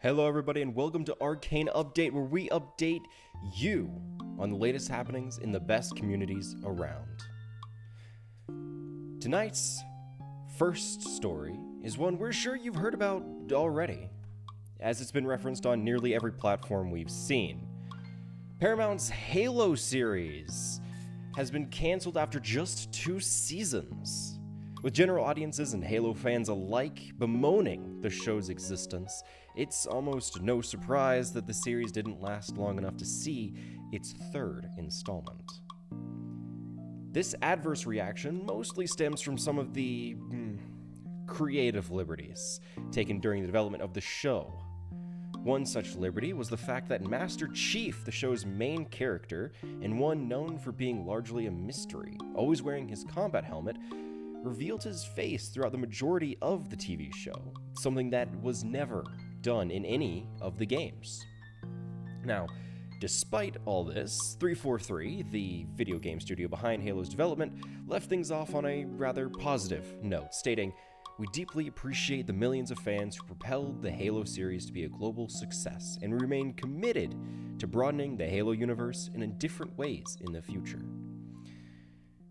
Hello everybody and welcome to Arcane Update, where we update you on the latest happenings in the best communities around. Tonight's first story is one we're sure you've heard about already, as it's been referenced on nearly every platform we've seen. Paramount's Halo series has been cancelled after just 2 seasons. With general audiences and Halo fans alike bemoaning the show's existence, it's almost no surprise that the series didn't last long enough to see its 3rd installment. This adverse reaction mostly stems from some of the creative liberties taken during the development of the show. One such liberty was the fact that Master Chief, the show's main character, and one known for being largely a mystery, always wearing his combat helmet, revealed his face throughout the majority of the TV show, something that was never done in any of the games. Now, despite all this, 343, the video game studio behind Halo's development, left things off on a rather positive note, stating, "We deeply appreciate the millions of fans who propelled the Halo series to be a global success, and we remain committed to broadening the Halo universe in different ways in the future."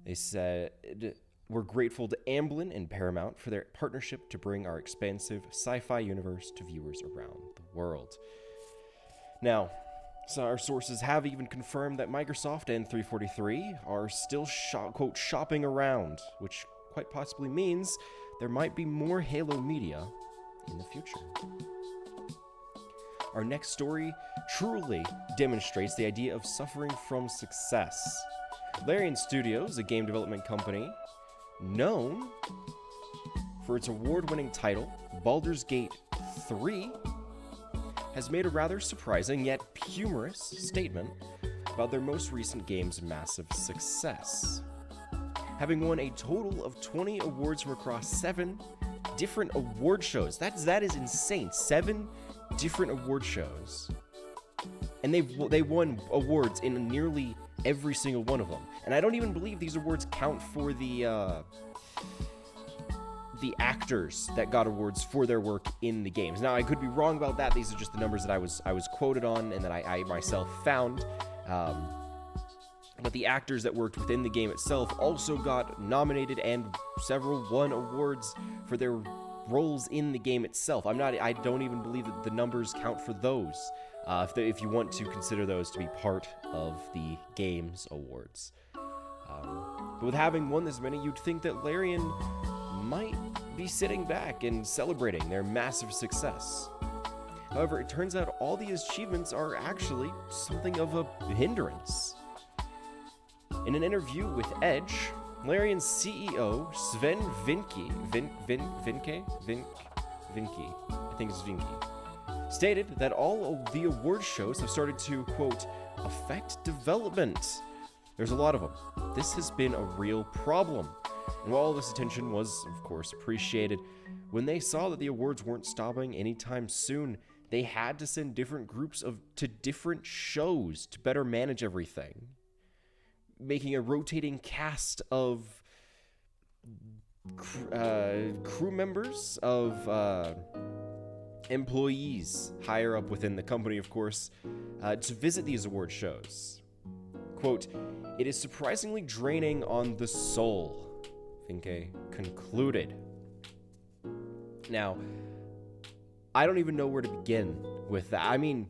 They said, "We're grateful to Amblin and Paramount for their partnership to bring our expansive sci-fi universe to viewers around the world." Now, so our sources have even confirmed that Microsoft and 343 are still quote, shopping around, which quite possibly means there might be more Halo media in the future. Our next story truly demonstrates the idea of suffering from success. Larian Studios, a game development company known for its award-winning title, Baldur's Gate 3, has made a rather surprising yet humorous statement about their most recent game's massive success. Having won a total of 20 awards from across 7 different award shows. That is insane. 7 different award shows. And they won awards in nearly every single one of them. And I don't even believe these awards count for the actors that got awards for their work in the games. Now, I could be wrong about that. These are just the numbers that I was quoted on and that I myself found. But the actors that worked within the game itself also got nominated and several won awards for their roles in the game itself. I don't even believe that the numbers count for those. If you want to consider those to be part of the game's awards. But with having won this many, you'd think that Larian might be sitting back and celebrating their massive success. However, it turns out all these achievements are actually something of a hindrance. In an interview with Edge, Larian's CEO, Sven Vinke, I think it's Vinke, stated that all of the award shows have started to, quote, affect development. There's a lot of them. This has been a real problem. And while all this attention was, of course, appreciated, when they saw that the awards weren't stopping anytime soon, they had to send different groups to different shows to better manage everything, making a rotating cast of crew members, of employees higher up within the company, of course, to visit these award shows. Quote, "It is surprisingly draining on the soul," Vinke concluded. Now, I don't even know where to begin with that. I mean,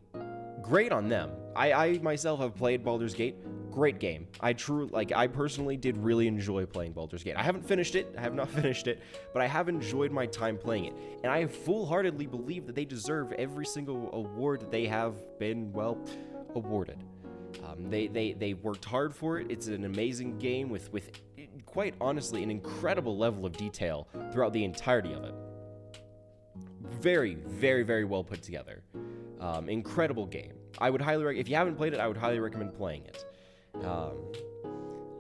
great on them. I myself have played Baldur's Gate. Great game. I personally did really enjoy playing Baldur's Gate. I haven't finished it. I have not finished it, but I have enjoyed my time playing it. And I full-heartedly believe that they deserve every single award that they have been, well, awarded. They worked hard for it. It's an amazing game with quite honestly an incredible level of detail throughout the entirety of it. Very, very, very well put together. Incredible game. I would highly if you haven't played it, I would highly recommend playing it.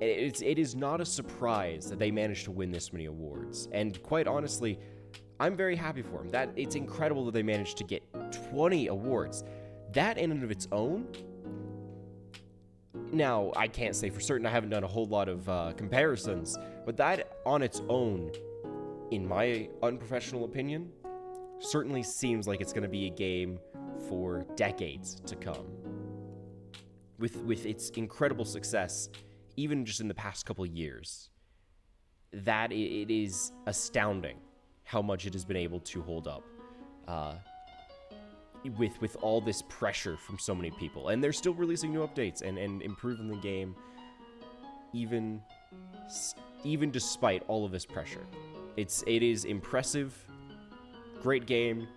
It is not a surprise that they managed to win this many awards, and quite honestly, I'm very happy for them. That it's incredible that they managed to get 20 awards. That in and of its own. Now, I can't say for certain. I haven't done a whole lot of comparisons, but that on its own, in my unprofessional opinion, certainly seems like it's going to be a game for decades to come. With its incredible success, even just in the past couple years, that it is astounding how much it has been able to hold up with all this pressure from so many people. And they're still releasing new updates and improving the game even despite all of this pressure. It is impressive, great game,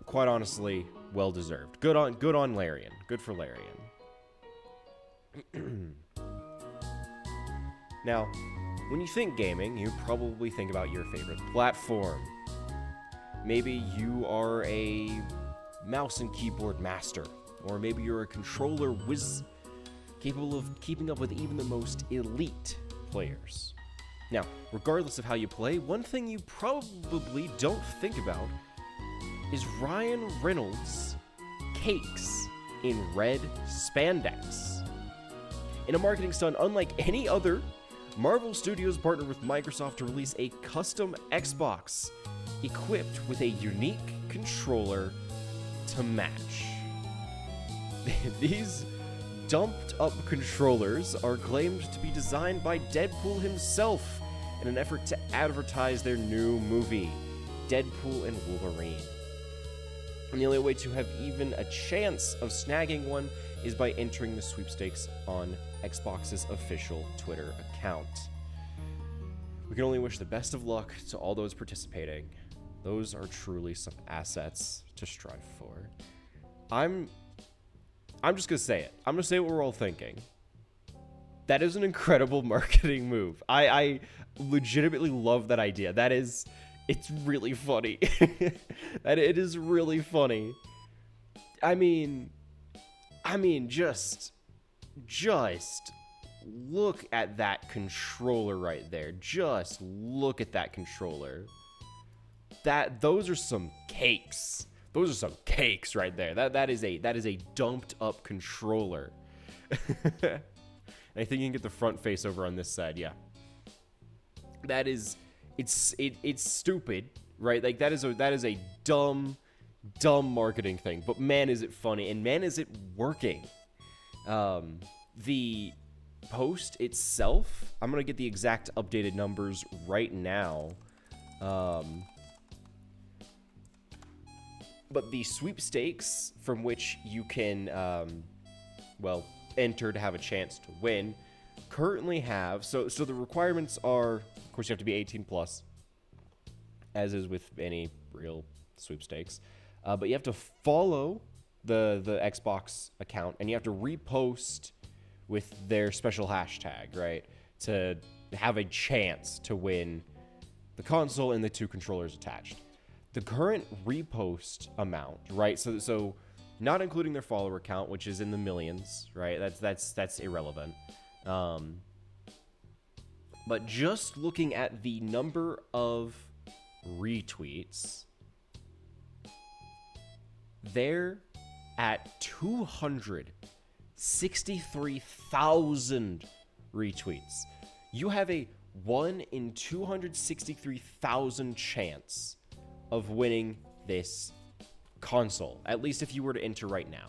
quite honestly, well deserved. Good on Larian. Good for Larian. Now, when you think gaming, you probably think about your favorite platform. Maybe you are a mouse and keyboard master, or maybe you're a controller whiz capable of keeping up with even the most elite players. Now, regardless of how you play, one thing you probably don't think about is Ryan Reynolds' cakes in red spandex. In a marketing stunt unlike any other, Marvel Studios partnered with Microsoft to release a custom Xbox equipped with a unique controller to match. These dumped-up controllers are claimed to be designed by Deadpool himself in an effort to advertise their new movie, Deadpool and Wolverine. And the only way to have even a chance of snagging one is by entering the sweepstakes on Xbox's official Twitter account. We can only wish the best of luck to all those participating. Those are truly some assets to strive for. I'm just gonna say it. I'm gonna say what we're all thinking. That is an incredible marketing move. I legitimately love that idea. It's really funny. It is really funny. I mean, just look at that controller right there. Just look at that controller. Those are some cakes. Those are some cakes right there. That is a dumped up controller. I think you can get the front face over on this side. Yeah. It's stupid, right? Like that is a dumb marketing thing. But man, is it funny, and man, is it working. The post itself, I'm gonna get the exact updated numbers right now. But the sweepstakes from which you can, enter to have a chance to win, currently have, so the requirements are, of course, you have to be 18 plus, as is with any real sweepstakes. But you have to follow the Xbox account, and you have to repost with their special hashtag, right, to have a chance to win the console and the 2 controllers attached. The current repost amount, right, so not including their follower count, which is in the millions, right, that's irrelevant. But just looking at the number of retweets, they're at 263,000 retweets. You have a 1 in 263,000 chance of winning this console, at least if you were to enter right now.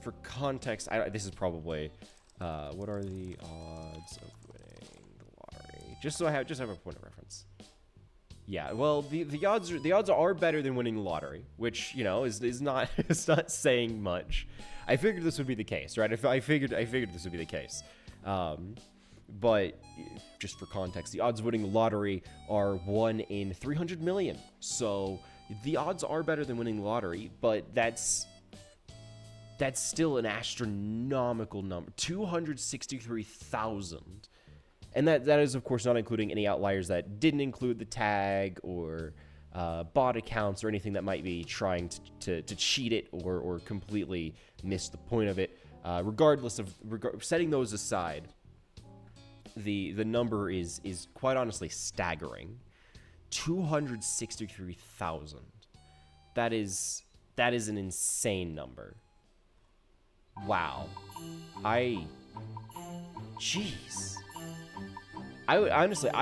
For context, this is probably what are the odds of winning the lottery? Just so I have a point of reference. Yeah, well, the odds are better than winning the lottery, which, you know, is not it's not saying much. I figured this would be the case, right? I figured this would be the case. But just for context, the odds of winning the lottery are 1 in 300 million. So the odds are better than winning the lottery, but that's still an astronomical number, 263,000. And that is, of course, not including any outliers that didn't include the tag or bot accounts or anything that might be trying to cheat it or completely miss the point of it. Regardless of setting those aside, the number is quite honestly staggering. 263,000. That is an insane number. Wow. Jeez. I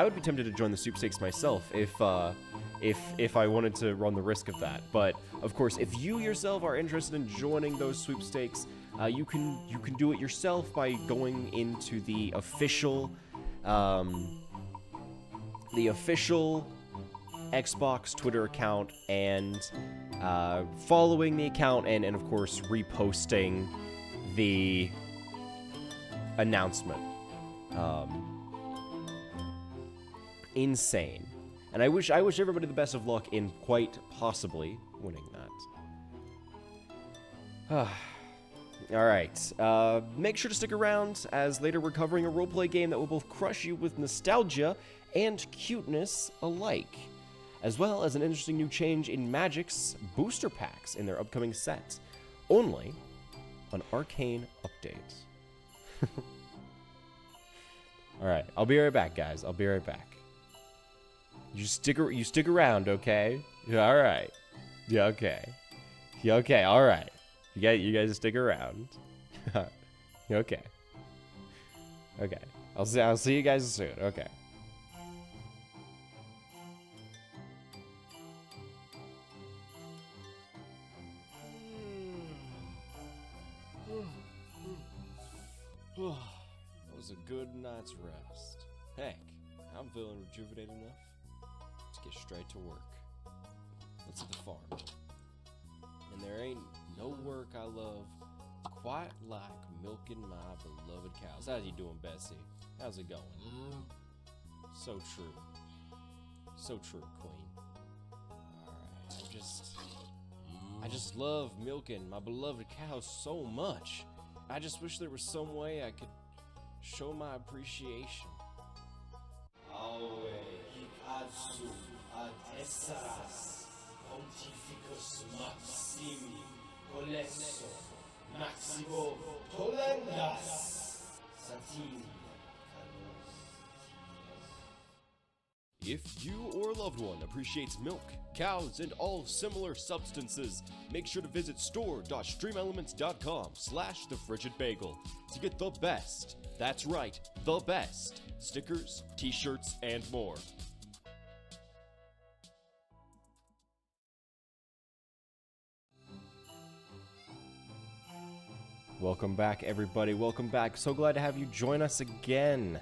would be tempted to join the sweepstakes myself if if I wanted to run the risk of that. But of course, if you yourself are interested in joining those sweepstakes, you can do it yourself by going into the official Xbox Twitter account and following the account and of course reposting the announcement. Insane. And I wish everybody the best of luck in quite possibly winning that. Alright, make sure to stick around, as later we're covering a roleplay game that will both crush you with nostalgia and cuteness alike, as well as an interesting new change in Magic's booster packs in their upcoming set, only on Arcane Update. Alright, I'll be right back, guys. I'll be right back. You stick around, okay? All right. Yeah, okay. Yeah, okay. All right. You guys stick around. Okay. Okay. I'll see you guys soon. Okay. That was a good night's rest. Heck, I'm feeling rejuvenated enough to get straight to work. Let's hit the farm. And there ain't no work I love quite like milking my beloved cows. How's you doing, Bessie? How's it going? So true. So true, Queen. Alright, I just love milking my beloved cows so much. I just wish there was some way I could show my appreciation. Esseras, Pontificus Maximi, Colesso, Maximo, Tolendas, Satini. If you or a loved one appreciates milk, cows, and all similar substances, make sure to visit store.streamelements.com/thefrigidbagel to get the best, that's right, the best, stickers, t-shirts, and more. Welcome back, everybody. Welcome back. So glad to have you join us again.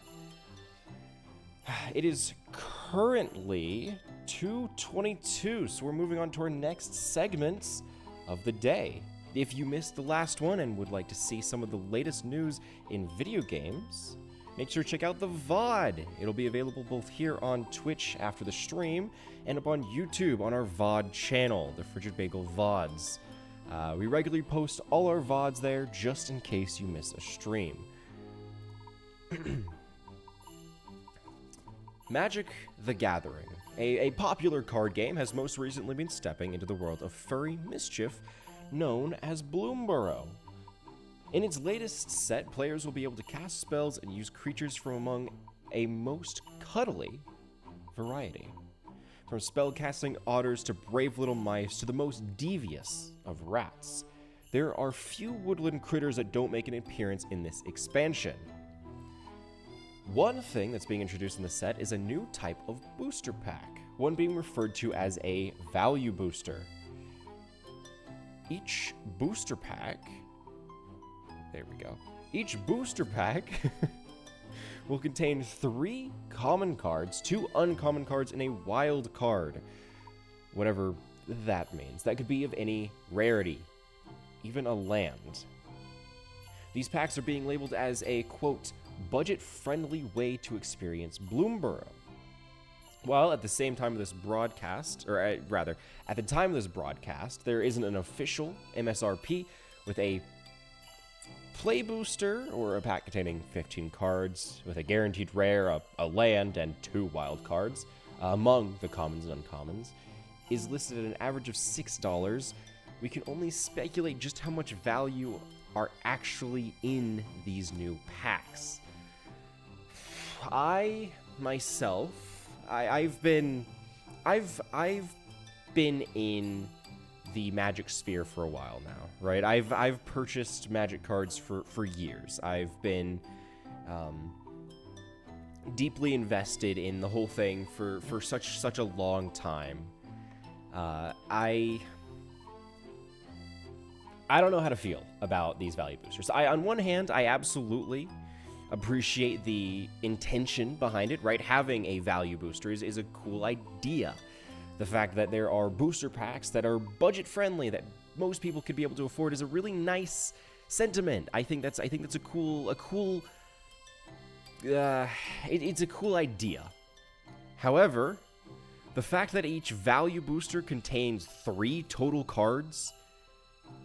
It is currently 2:22, so we're moving on to our next segment of the day. If you missed the last one and would like to see some of the latest news in video games, make sure to check out the VOD. It'll be available both here on Twitch after the stream and up on YouTube on our VOD channel, the Frigid Bagel VODs. We regularly post all our VODs there just in case you miss a stream. Magic: The Gathering, a popular card game, has most recently been stepping into the world of furry mischief known as Bloomborough. In its latest set, players will be able to cast spells and use creatures from among a most cuddly variety. From spellcasting otters to brave little mice to the most devious of rats, there are few woodland critters that don't make an appearance in this expansion. One thing that's being introduced in the set is a new type of booster pack, one being referred to as a value booster. Each booster pack will contain 3 common cards, 2 uncommon cards, and a wild card. Whatever that means. That could be of any rarity, even a land. These packs are being labeled as a, quote, budget-friendly way to experience Bloomborough. While at the same time of this broadcast, or rather, at the time of this broadcast, there isn't an official MSRP with a play booster, or a pack containing 15 cards with a guaranteed rare, a land, and 2 wild cards, among the commons and uncommons, is listed at an average of $6. We can only speculate just how much value are actually in these new packs. I myself, I've been in the Magic sphere for a while now, right? I've purchased Magic cards for years. I've been deeply invested in the whole thing for such a long time. I don't know how to feel about these value boosters. On one hand, I absolutely appreciate the intention behind it, right? Having a value booster is a cool idea. The fact that there are booster packs that are budget friendly, that most people could be able to afford, is a really nice sentiment. I think that's a cool it's a cool idea. However, the fact that each value booster contains 3 total cards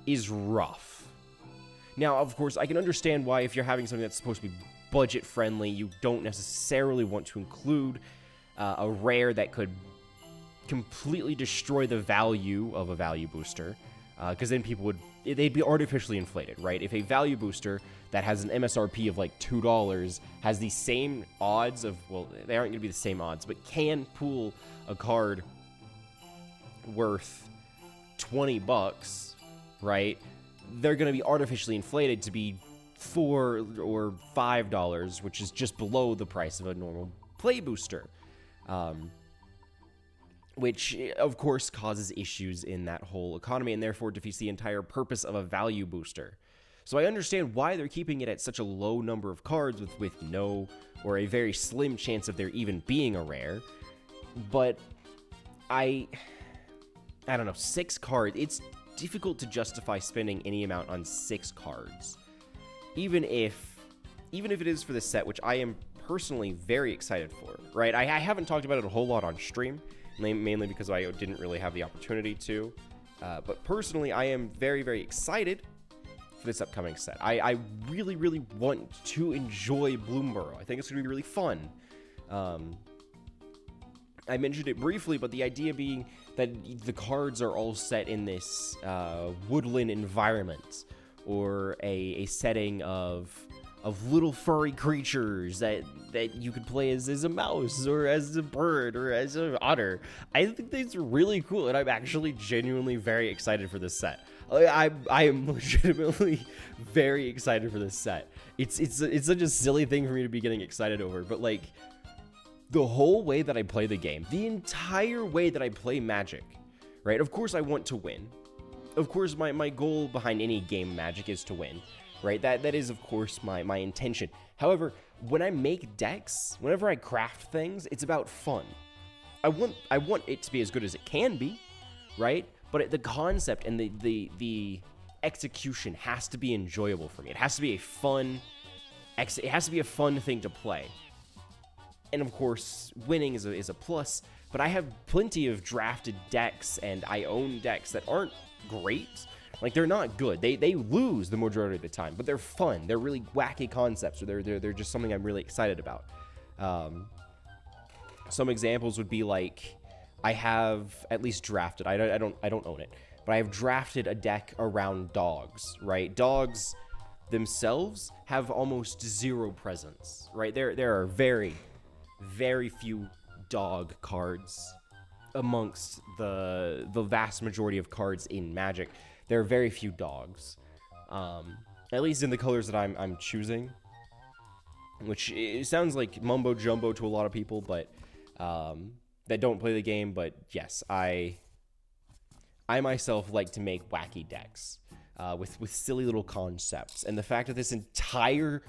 is rough. Now, of course, I can understand why, if you're having something that's supposed to be budget friendly, you don't necessarily want to include a rare that could completely destroy the value of a value booster, because then they'd be artificially inflated, right? If a value booster that has an MSRP of like $2 has the same odds of, well, they aren't going to be the same odds, but can pull a card worth $20, right? They're going to be artificially inflated to be $4 or $5, which is just below the price of a normal play booster. Which, of course, causes issues in that whole economy, and therefore defeats the entire purpose of a value booster. So I understand why they're keeping it at such a low number of cards with no, or a very slim chance of there even being a rare. But I don't know, 6 cards, it's difficult to justify spending any amount on 6 cards. Even if it is for the set, which I am personally very excited for, right? I haven't talked about it a whole lot on stream, mainly because I didn't really have the opportunity to. But personally, I am very, very excited for this upcoming set. I really, really want to enjoy Bloomborough. I think it's going to be really fun. I mentioned it briefly, but the idea being that the cards are all set in this woodland environment, or a setting of little furry creatures that you could play as a mouse, or as a bird, or as an otter. I think these are really cool, and I'm actually genuinely very excited for this set. I am legitimately very excited for this set. It's such a silly thing for me to be getting excited over, but like, the whole way that I play the game, the entire way that I play Magic, right? Of course I want to win. Of course my goal behind any game Magic is to win. Right, that is, of course, my intention. However, when I make decks, whenever I craft things, it's about fun. I want it to be as good as it can be, right? But the concept and the execution has to be enjoyable for me. It has to be a fun thing to play. And of course, winning is a plus. But I have plenty of drafted decks, and I own decks that aren't great. Like, they're not good. They lose the majority of the time, but they're fun. They're really wacky concepts, or they're just something I'm really excited about. Some examples would be like, I have at least drafted. I don't own it, but I have drafted a deck around dogs. Right, dogs themselves have almost zero presence. Right, there are very, very few dog cards amongst the vast majority of cards in Magic. There are very few dogs, at least in the colors that I'm choosing, which it sounds like mumbo jumbo to a lot of people, but that don't play the game. But yes, I myself like to make wacky decks with silly little concepts, and the fact that this entire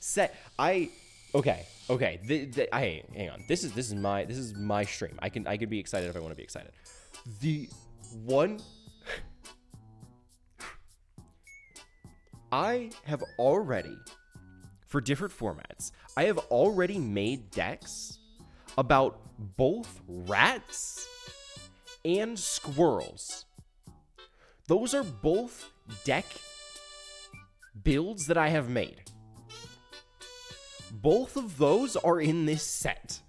set, okay, hang on, this is my stream. I could be excited if I want to be excited. I have already, for different formats, I have already made decks about both rats and squirrels. Those are both deck builds that I have made. Both of those are in this set.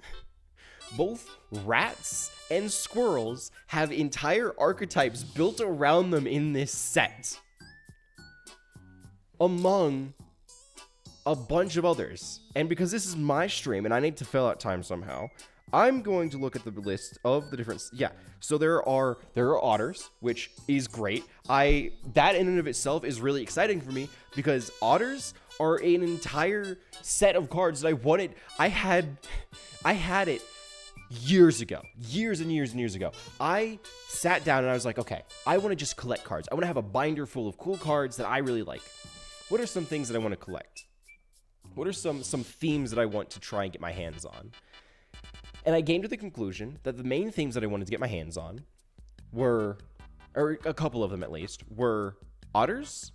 Both rats and squirrels have entire archetypes built around them in this set. Among a bunch of others. And because this is my stream and I need to fill out time somehow, I'm going to look at the list of the different, so there are otters, which is great. That in and of itself is really exciting for me because otters are an entire set of cards that I wanted. I had it years ago, years and years ago. I sat down and I was like, okay, I want to just collect cards. I want to have a binder full of cool cards that I really like. What are some things that I want to collect? What are some themes that I want to try and get my hands on? And I came to the conclusion that the main themes that I wanted to get my hands on were, or a couple of them at least, were otters,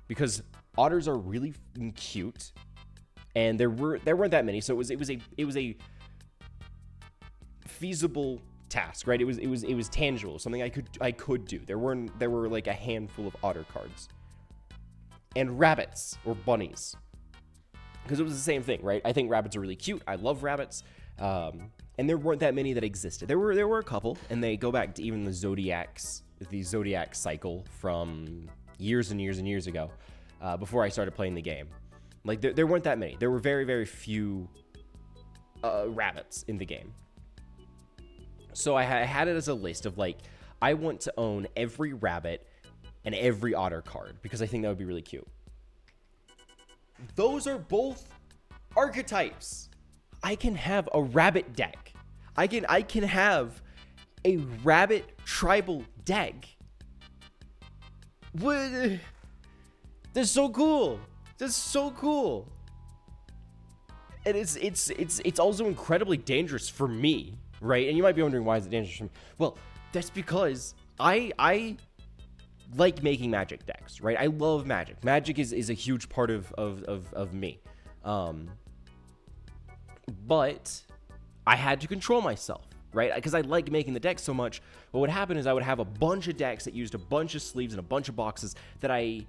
because otters are really cute, and there weren't that many, so it was a feasible task, right? It was tangible, something I could do. There were like a handful of otter cards, and rabbits or bunnies, because it was the same thing, right? I think rabbits are really cute. I love rabbits. And there weren't that many that existed. There were a couple, and they go back to even the zodiac cycle from years and years and years ago, before I started playing the game. Like there weren't that many. There were very, very few rabbits in the game. So I had it as a list of like, I want to own every rabbit and every otter card because I think that would be really cute. Those are both archetypes. I can have a rabbit deck. I can have a rabbit tribal deck. What? That's so cool. That's so cool. And it's also incredibly dangerous for me, right? And you might be wondering, why is it dangerous for me? Well, that's because I like making magic decks, right? I love magic. Magic is a huge part of me. But I had to control myself, right? Because I like making the decks so much. What would happen is I would have a bunch of decks that used a bunch of sleeves and a bunch of boxes that I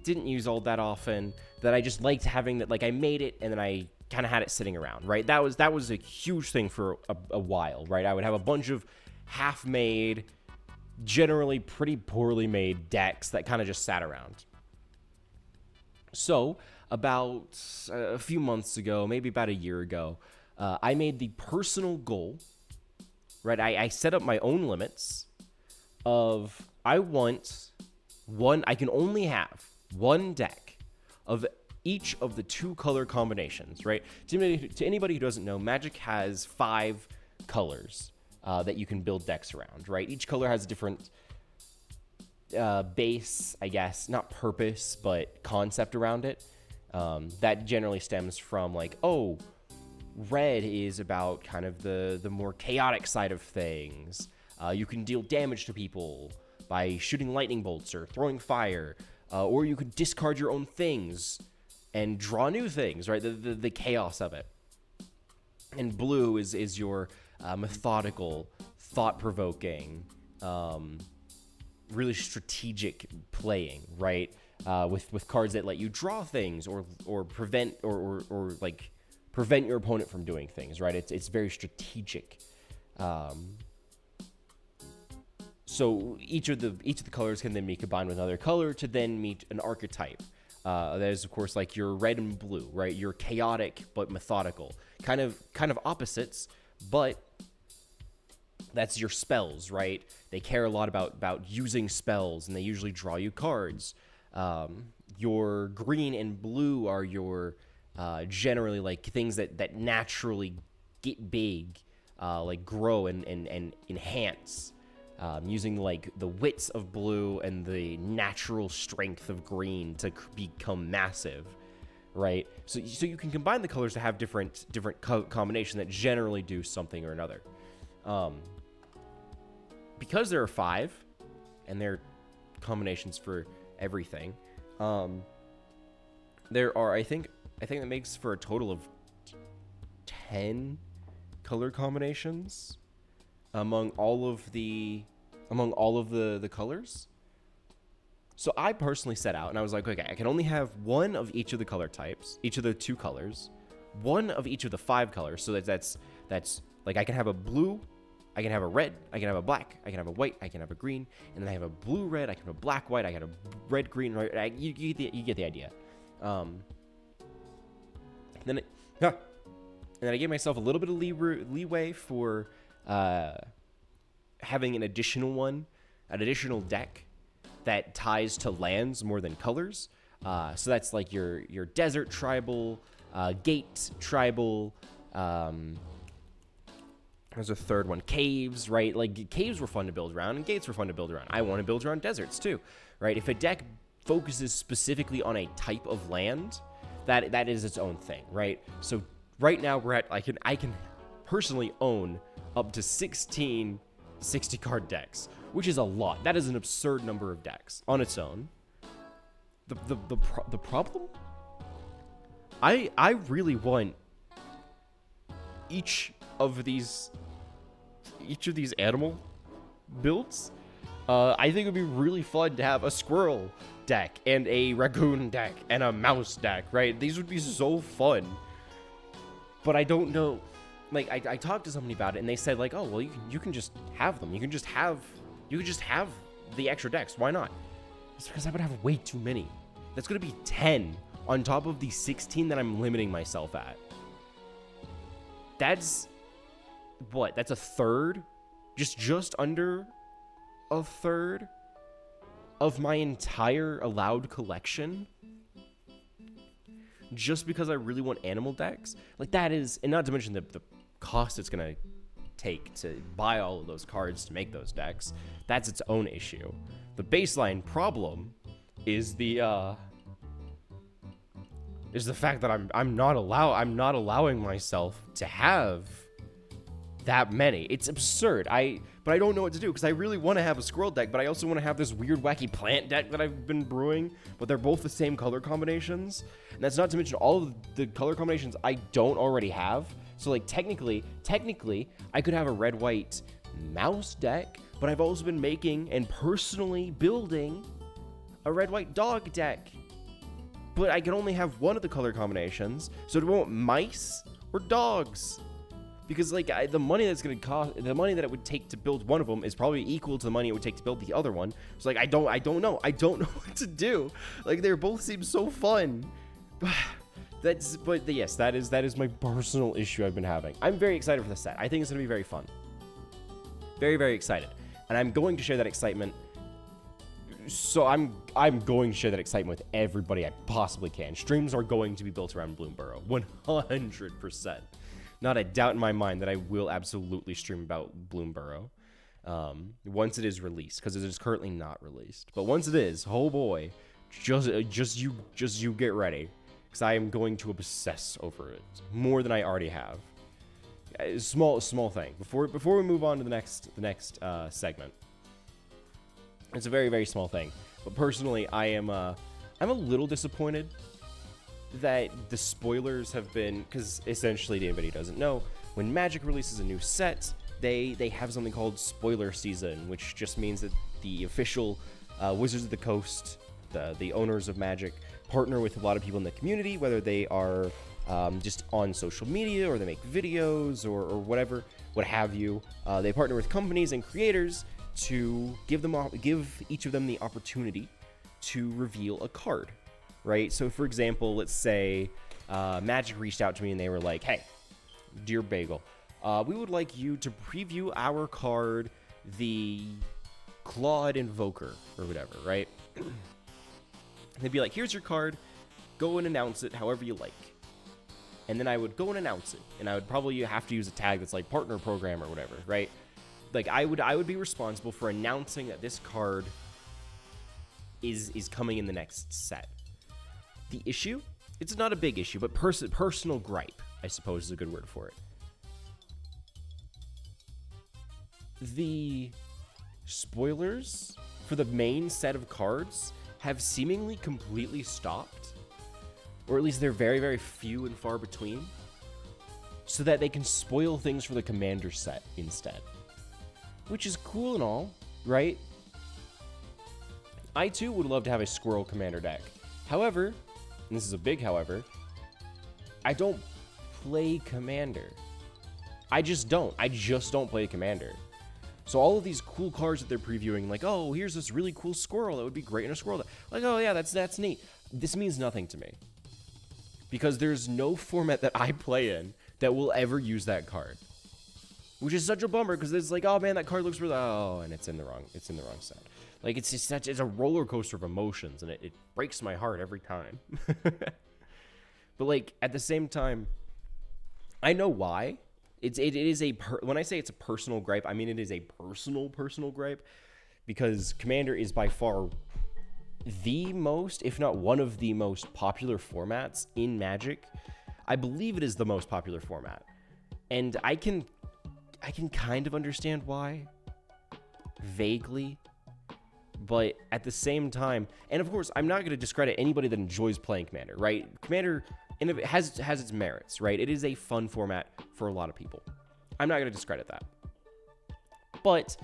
didn't use all that often, that I just liked having, that like I made it and then I kind of had it sitting around, right? That was a huge thing for a while, right? I would have a bunch of half-made, generally pretty poorly made decks that kind of just sat around. So about a few months ago, maybe about a year ago, I made the personal goal, right? I set up my own limits of, I can only have one deck of each of the 2 color combinations, right? To anybody who doesn't know, Magic has 5 colors that you can build decks around, right? Each color has a different base, I guess, not purpose, but concept around it. That generally stems from like, oh, red is about kind of the more chaotic side of things. You can deal damage to people by shooting lightning bolts or throwing fire, or you could discard your own things and draw new things, right? The chaos of it. And blue is your methodical, thought-provoking, really strategic playing, right? With cards that let you draw things or prevent or like prevent your opponent from doing things, right? It's very strategic. So each of the colors can then be combined with another color to then meet an archetype. That is, of course, like your red and blue, right? You're chaotic but methodical, kind of opposites, but that's your spells, right? They care a lot about using spells, and they usually draw you cards. Your green and blue are your generally like things that naturally get big, like grow and enhance, using like the wits of blue and the natural strength of green to become massive, right? So you can combine the colors to have different combination that generally do something or another. Because there are 5, and there are combinations for everything. There are, I think that makes for a total of 10 color combinations among all of the colors. So I personally set out and I was like, okay, I can only have one of each of the color types, each of the 2 colors, one of each of the 5 colors. So that's like, I can have a blue, I can have a red, I can have a black, I can have a white, I can have a green, and then I have a blue red, I can have a black white, I can have a red green, right? You get the idea. Then and then I gave myself a little bit of leeway for having an additional deck that ties to lands more than colors. So that's like your desert tribal, gate tribal. There's a third one, caves, right? Like caves were fun to build around, and gates were fun to build around. I want to build around deserts too, right? If a deck focuses specifically on a type of land, that is its own thing, right? So right now we're at I can personally own up to 16 60 card decks, which is a lot. That is an absurd number of decks on its own. The problem, I really want each of these animal builds. I think it would be really fun to have a squirrel deck and a raccoon deck and a mouse deck, right? These would be so fun. But I don't know. Like I talked to somebody about it, and they said like, oh well, you can just have them. You can just have the extra decks. Why not? It's because I would have way too many. That's gonna be 10 on top of the 16 that I'm limiting myself at. That's what? That's a third? Just under a third of my entire allowed collection? Just because I really want animal decks? Like that is, and not to mention the cost it's gonna take to buy all of those cards to make those decks. That's its own issue. The baseline problem is the fact that I'm not allowing myself to have that many. It's absurd. But I don't know what to do because I really want to have a squirrel deck, but I also want to have this weird wacky plant deck that I've been brewing, but they're both the same color combinations. And that's not to mention all of the color combinations I don't already have. So like technically I could have a red white mouse deck, but I've also been making and personally building a red white dog deck. But I can only have one of the color combinations, so do I want mice or dogs? Because like the money that's gonna cost, the money that it would take to build one of them is probably equal to the money it would take to build the other one. So like I don't know what to do. Like they both seem so fun. But yes, that is my personal issue I've been having. I'm very excited for the set. I think it's gonna be very fun. Very, very excited, and I'm going to share that excitement. So I'm going to share that excitement with everybody I possibly can. Streams are going to be built around Bloomburrow, 100%. Not a doubt in my mind that I will absolutely stream about Bloomburrow once it is released, because it is currently not released. But once it is, oh boy, just you get ready, because I am going to obsess over it more than I already have. Small thing before we move on to the next segment. It's a very, very small thing, but personally, I'm a little disappointed that the spoilers have been, because essentially, if anybody doesn't know, when Magic releases a new set, they have something called spoiler season, which just means that the official Wizards of the Coast, the owners of Magic, partner with a lot of people in the community, whether they are just on social media or they make videos or whatever, what have you. They partner with companies and creators to give each of them the opportunity to reveal a card, right? So for example, let's say Magic reached out to me and they were like, hey, dear Bagel, we would like you to preview our card, the Claude Invoker or whatever, right? They'd be like, here's your card, go and announce it however you like. And then I would go and announce it, and I would probably have to use a tag that's like partner program or whatever, right? Like I would be responsible for announcing that this card is coming in the next set. The issue? It's not a big issue, but personal gripe, I suppose, is a good word for it. The spoilers for the main set of cards have seemingly completely stopped, or at least they're very, very few and far between, so that they can spoil things for the commander set instead. Which is cool and all, right? I too would love to have a squirrel commander deck. However, and this is a big however, I don't play commander. I just don't play commander. So all of these cool cards that they're previewing, like, oh, here's this really cool squirrel that would be great in a squirrel deck. Like, oh yeah, that's neat. This means nothing to me. because there's no format that I play in that will ever use that card. Which is such a bummer, because it's like, oh man, that card looks really, and it's in the wrong set. Like, it's just it's a roller coaster of emotions, and it breaks my heart every time. But like, at the same time, I know why. It is when I say it's a personal gripe, I mean it is a personal gripe, because Commander is by far the most, if not one of the most popular formats in Magic. I believe it is the most popular format, and I can kind of understand why, vaguely, but at the same time, and of course, I'm not going to discredit anybody that enjoys playing Commander, right? Commander has its merits, right? It is a fun format for a lot of people. I'm not going to discredit that. But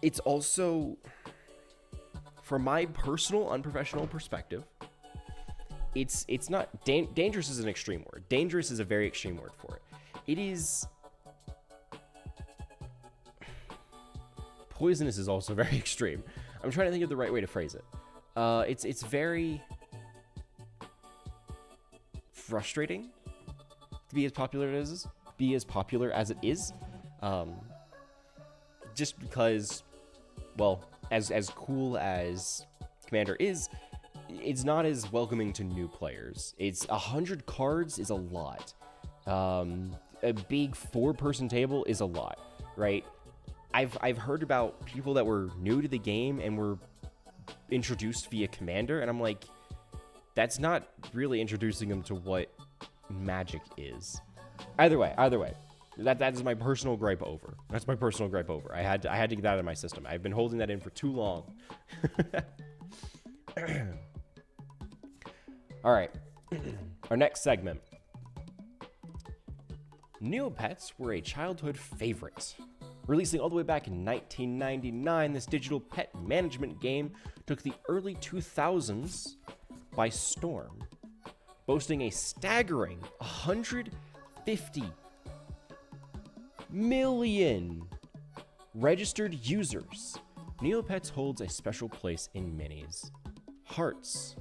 it's also, from my personal, unprofessional perspective, it's not, dangerous is an extreme word. Dangerous is a very extreme word for it. It is, poisonous is also very extreme. I'm trying to think of the right way to phrase it. It's very frustrating to be as popular as it is. Just because, well, as cool as Commander is, it's not as welcoming to new players. 100 cards is a lot. A big 4-person table is a lot, right? I've heard about people that were new to the game and were introduced via Commander, and I'm like, that's not really introducing them to what Magic is. Either way, that is my personal gripe over. That's my personal gripe over. I had to get that out of my system. I've been holding that in for too long. All right, our next segment. Neopets were a childhood favorite. Releasing all the way back in 1999, this digital pet management game took the early 2000s by storm, boasting a staggering 150 million registered users. Neopets holds a special place in many's hearts.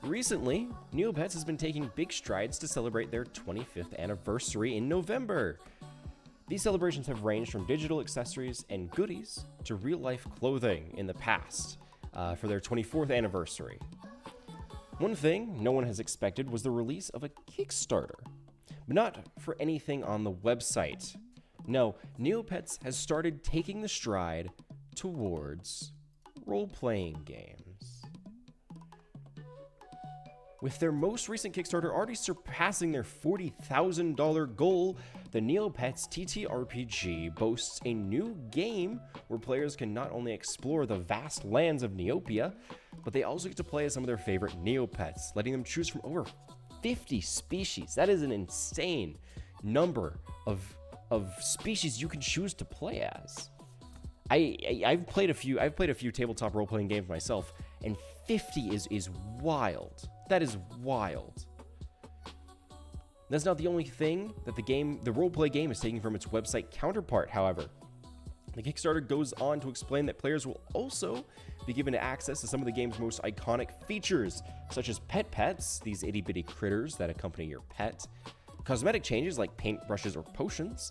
Recently, Neopets has been taking big strides to celebrate their 25th anniversary in November. These celebrations have ranged from digital accessories and goodies to real-life clothing in the past for their 24th anniversary. One thing no one has expected was the release of a Kickstarter, but not for anything on the website. No, Neopets has started taking the stride towards role-playing games. With their most recent Kickstarter already surpassing their $40,000 goal, the Neopets TTRPG boasts a new game where players can not only explore the vast lands of Neopia, but they also get to play as some of their favorite Neopets, letting them choose from over 50 species. That is an insane number of species you can choose to play as. I've played a few tabletop role-playing games myself, and 50 is wild. That is wild. That's not the only thing that the role-play game is taking from its website counterpart, however. The Kickstarter goes on to explain that players will also be given access to some of the game's most iconic features, such as pets, these itty-bitty critters that accompany your pet, cosmetic changes like paintbrushes or potions,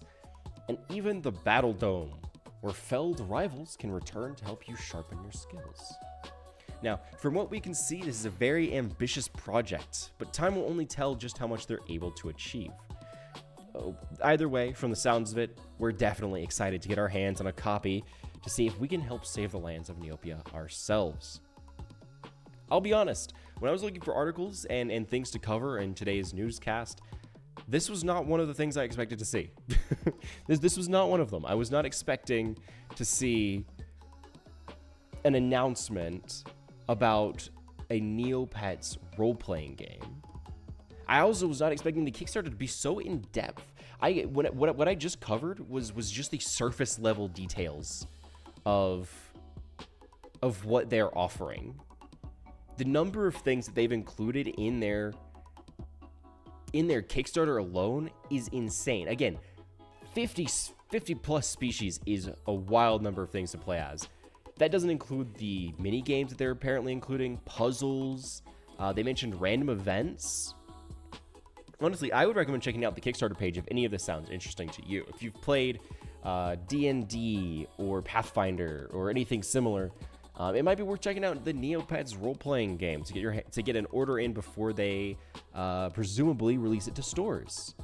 and even the Battle Dome, where felled rivals can return to help you sharpen your skills. Now, from what we can see, this is a very ambitious project, but time will only tell just how much they're able to achieve. Either way, from the sounds of it, we're definitely excited to get our hands on a copy to see if we can help save the lands of Neopia ourselves. I'll be honest, when I was looking for articles and things to cover in today's newscast, this was not one of the things I expected to see. This was not one of them. I was not expecting to see an announcement about a Neopets role-playing game. I also was not expecting the Kickstarter to be so in-depth. What I just covered was just the surface level details of what they're offering. The number of things that they've included in their Kickstarter alone is insane. Again, 50 plus species is a wild number of things to play as. That doesn't include the mini games that they're apparently including, puzzles. They mentioned random events. Honestly, I would recommend checking out the Kickstarter page if any of this sounds interesting to you. If you've played D&D or Pathfinder or anything similar, it might be worth checking out the Neopets role-playing game to get an order in before they presumably release it to stores.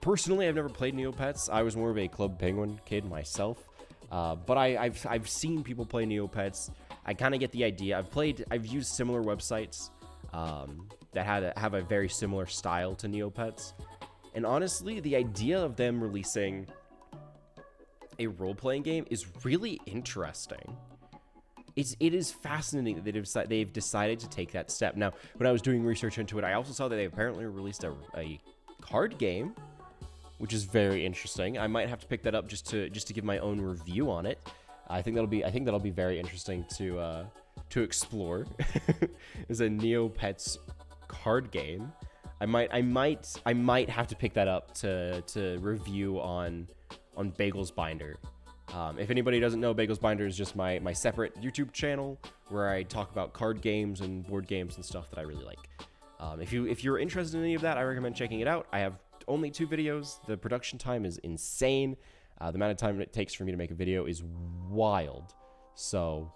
Personally, I've never played Neopets. I was more of a Club Penguin kid myself, but I've seen people play Neopets. I kind of get the idea. I've used similar websites that have a very similar style to Neopets, and honestly, the idea of them releasing a role-playing game is really interesting. It is fascinating that they've decided to take that step. Now, when I was doing research into it, I also saw that they apparently released a card game, which is very interesting. I might have to pick that up just to give my own review on it. I think that'll be very interesting to explore. Is a Neopets card game. I might have to pick that up to review on Bagel's Binder. If anybody doesn't know, Bagel's Binder is just my separate YouTube channel where I talk about card games and board games and stuff that I really like. If you're interested in any of that, I recommend checking it out. I have only 2 videos. The production time is insane. The amount of time it takes for me to make a video is wild. So,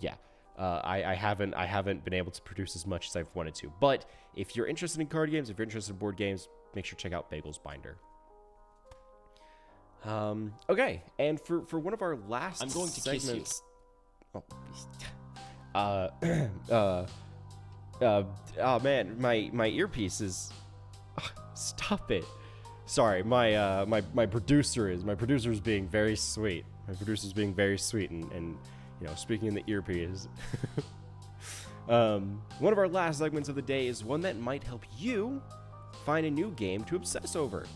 yeah. I haven't been able to produce as much as I've wanted to. But if you're interested in card games, if you're interested in board games, make sure to check out Bagel's Binder. Okay, and for one of our last I'm going to segments, kiss oh man, my earpiece is. Stop it! Sorry, my producer is being very sweet. My producer's being very sweet and speaking in the earpiece. One of our last segments of the day is one that might help you find a new game to obsess over.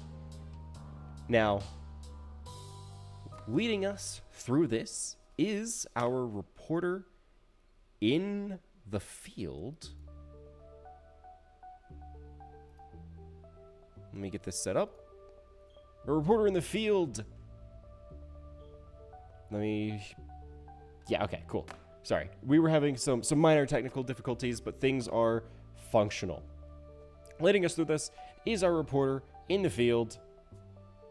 Now, leading us through this is our reporter in the field. Let me get this set up. A reporter in the field. Yeah, okay, cool. Sorry. We were having some minor technical difficulties, but things are functional. Leading us through this is our reporter in the field,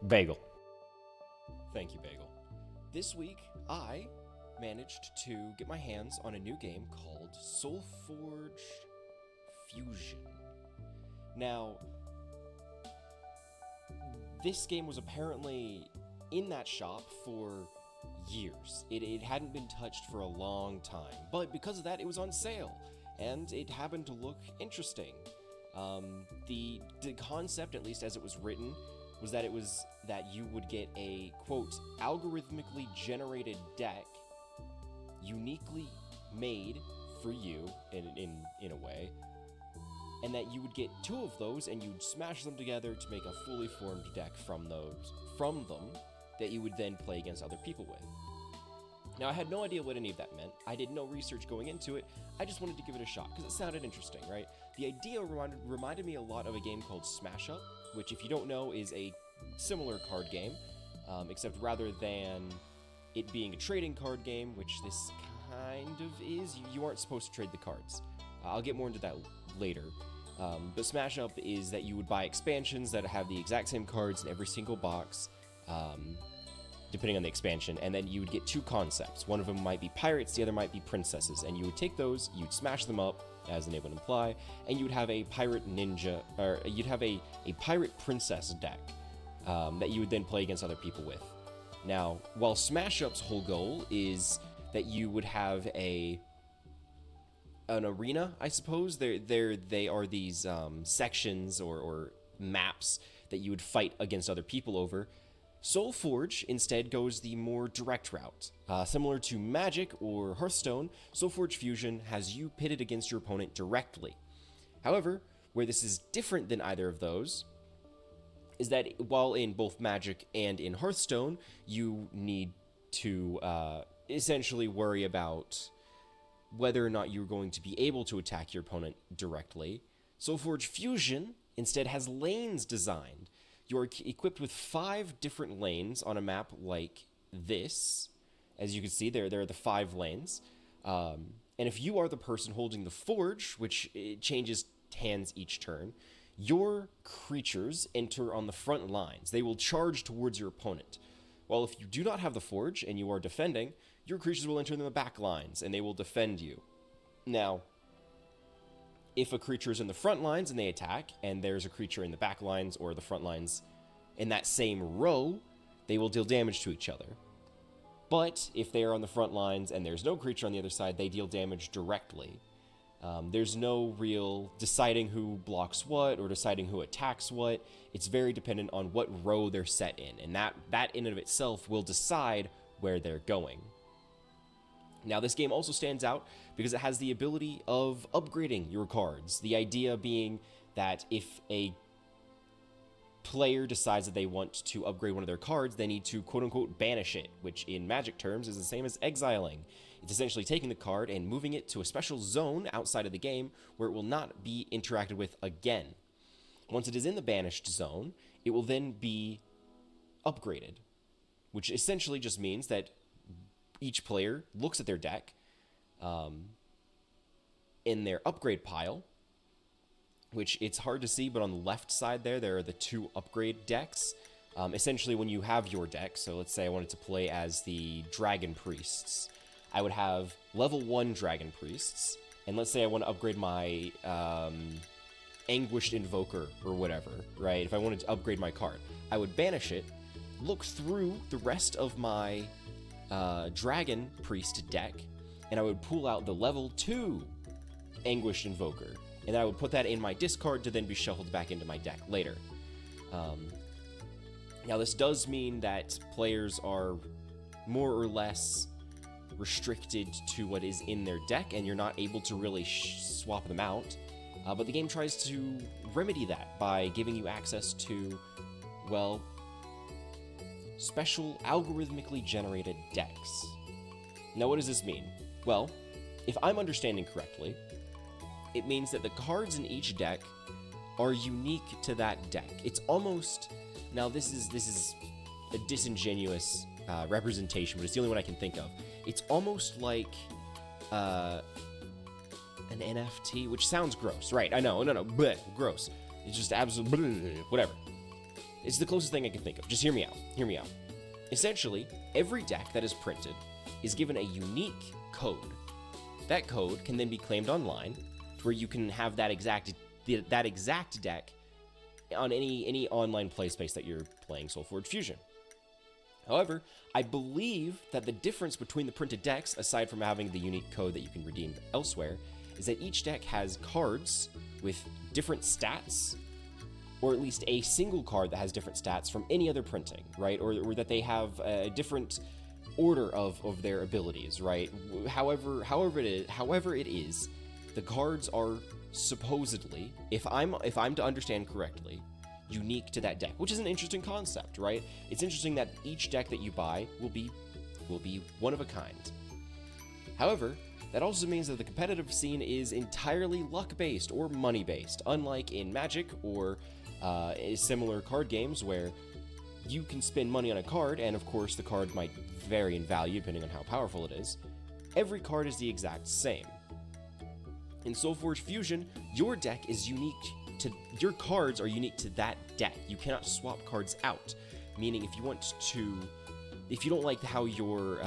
Bagel. Thank you, Bagel. This week, I managed to get my hands on a new game called Soulforged Fusion. Now, this game was apparently in that shop for years. It hadn't been touched for a long time, but because of that, it was on sale, and it happened to look interesting. The concept, at least as it was written, was that you would get a, quote, algorithmically generated deck, uniquely made for you in a way, and that you would get 2 of those and you'd smash them together to make a fully formed deck from them that you would then play against other people with. Now, I had no idea what any of that meant. I did no research going into it. I just wanted to give it a shot because it sounded interesting, right? The idea reminded me a lot of a game called Smash Up, which, if you don't know, is a similar card game, except rather than it being a trading card game, which this kind of is, you aren't supposed to trade the cards. I'll get more into that later. But Smash Up is that you would buy expansions that have the exact same cards in every single box, depending on the expansion, and then you would get 2 concepts. One of them might be pirates, the other might be princesses, and you would take those, you'd smash them up, as the name would imply, and you would have a pirate ninja, or you'd have a pirate princess deck that you would then play against other people with. Now, while Smash Up's whole goal is that you would have an arena, I suppose. They are these sections or maps that you would fight against other people over. Soulforge instead goes the more direct route. Similar to Magic or Hearthstone, Soulforge Fusion has you pitted against your opponent directly. However, where this is different than either of those is that while in both Magic and in Hearthstone, you need to essentially worry about whether or not you're going to be able to attack your opponent directly, Soulforge Fusion instead has lanes designed. You're equipped with 5 different lanes on a map like this, As you can see, there are the 5 lanes. And if you are the person holding the forge, which it changes hands each turn, your creatures enter on the front lines. They will charge towards your opponent. While if you do not have the forge and you are defending, your creatures will enter in the back lines and they will defend you. Now, if a creature is in the front lines and they attack, and there's a creature in the back lines or the front lines in that same row, they will deal damage to each other. But if they are on the front lines and there's no creature on the other side, they deal damage directly. There's no real deciding who blocks what or deciding who attacks what. It's very dependent on what row they're set in, and that in and of itself will decide where they're going. Now, this game also stands out because it has the ability of upgrading your cards. The idea being that if a player decides that they want to upgrade one of their cards, they need to quote-unquote banish it, which in Magic terms is the same as exiling. It's essentially taking the card and moving it to a special zone outside of the game where it will not be interacted with again. Once it is in the banished zone, it will then be upgraded, which essentially just means that each player looks at their deck in their upgrade pile, which it's hard to see, but on the left side there are the 2 upgrade decks. Essentially, when you have your deck, so let's say I wanted to play as the Dragon Priests, I would have level 1 Dragon Priests, and let's say I want to upgrade my Anguished Invoker or whatever, right? If I wanted to upgrade my card, I would banish it, look through the rest of my Dragon Priest deck, and I would pull out the level 2 Anguished Invoker, and then I would put that in my discard to then be shuffled back into my deck later. Now, this does mean that players are more or less restricted to what is in their deck, and you're not able to really swap them out. But the game tries to remedy that by giving you access to, well, special algorithmically generated decks. Now, what does this mean? Well, if I'm understanding correctly, it means that the cards in each deck are unique to that deck. It's almost... Now, this is a disingenuous representation, but it's the only one I can think of. It's almost like an NFT, which sounds gross, right? I know, no, bleh, gross. It's just absolutely whatever. It's the closest thing I can think of. Just hear me out. Essentially, every deck that is printed is given a unique code. That code can then be claimed online, where you can have that exact deck on any online play space that you're playing SoulForge Fusion. However, I believe that the difference between the printed decks, aside from having the unique code that you can redeem elsewhere, is that each deck has cards with different stats, or at least a single card that has different stats from any other printing, right? Or that they have a different order of their abilities, right? However it is, the cards are supposedly, if I'm to understand correctly, unique to that deck, which is an interesting concept, right? It's interesting that each deck that you buy will be one of a kind. However, that also means that the competitive scene is entirely luck-based or money-based, unlike in Magic or similar card games where you can spend money on a card, and of course the card might vary in value depending on how powerful it is. Every card is the exact same. In SoulForge Fusion, your deck is your cards are unique to that deck. You cannot swap cards out, meaning if you don't like how your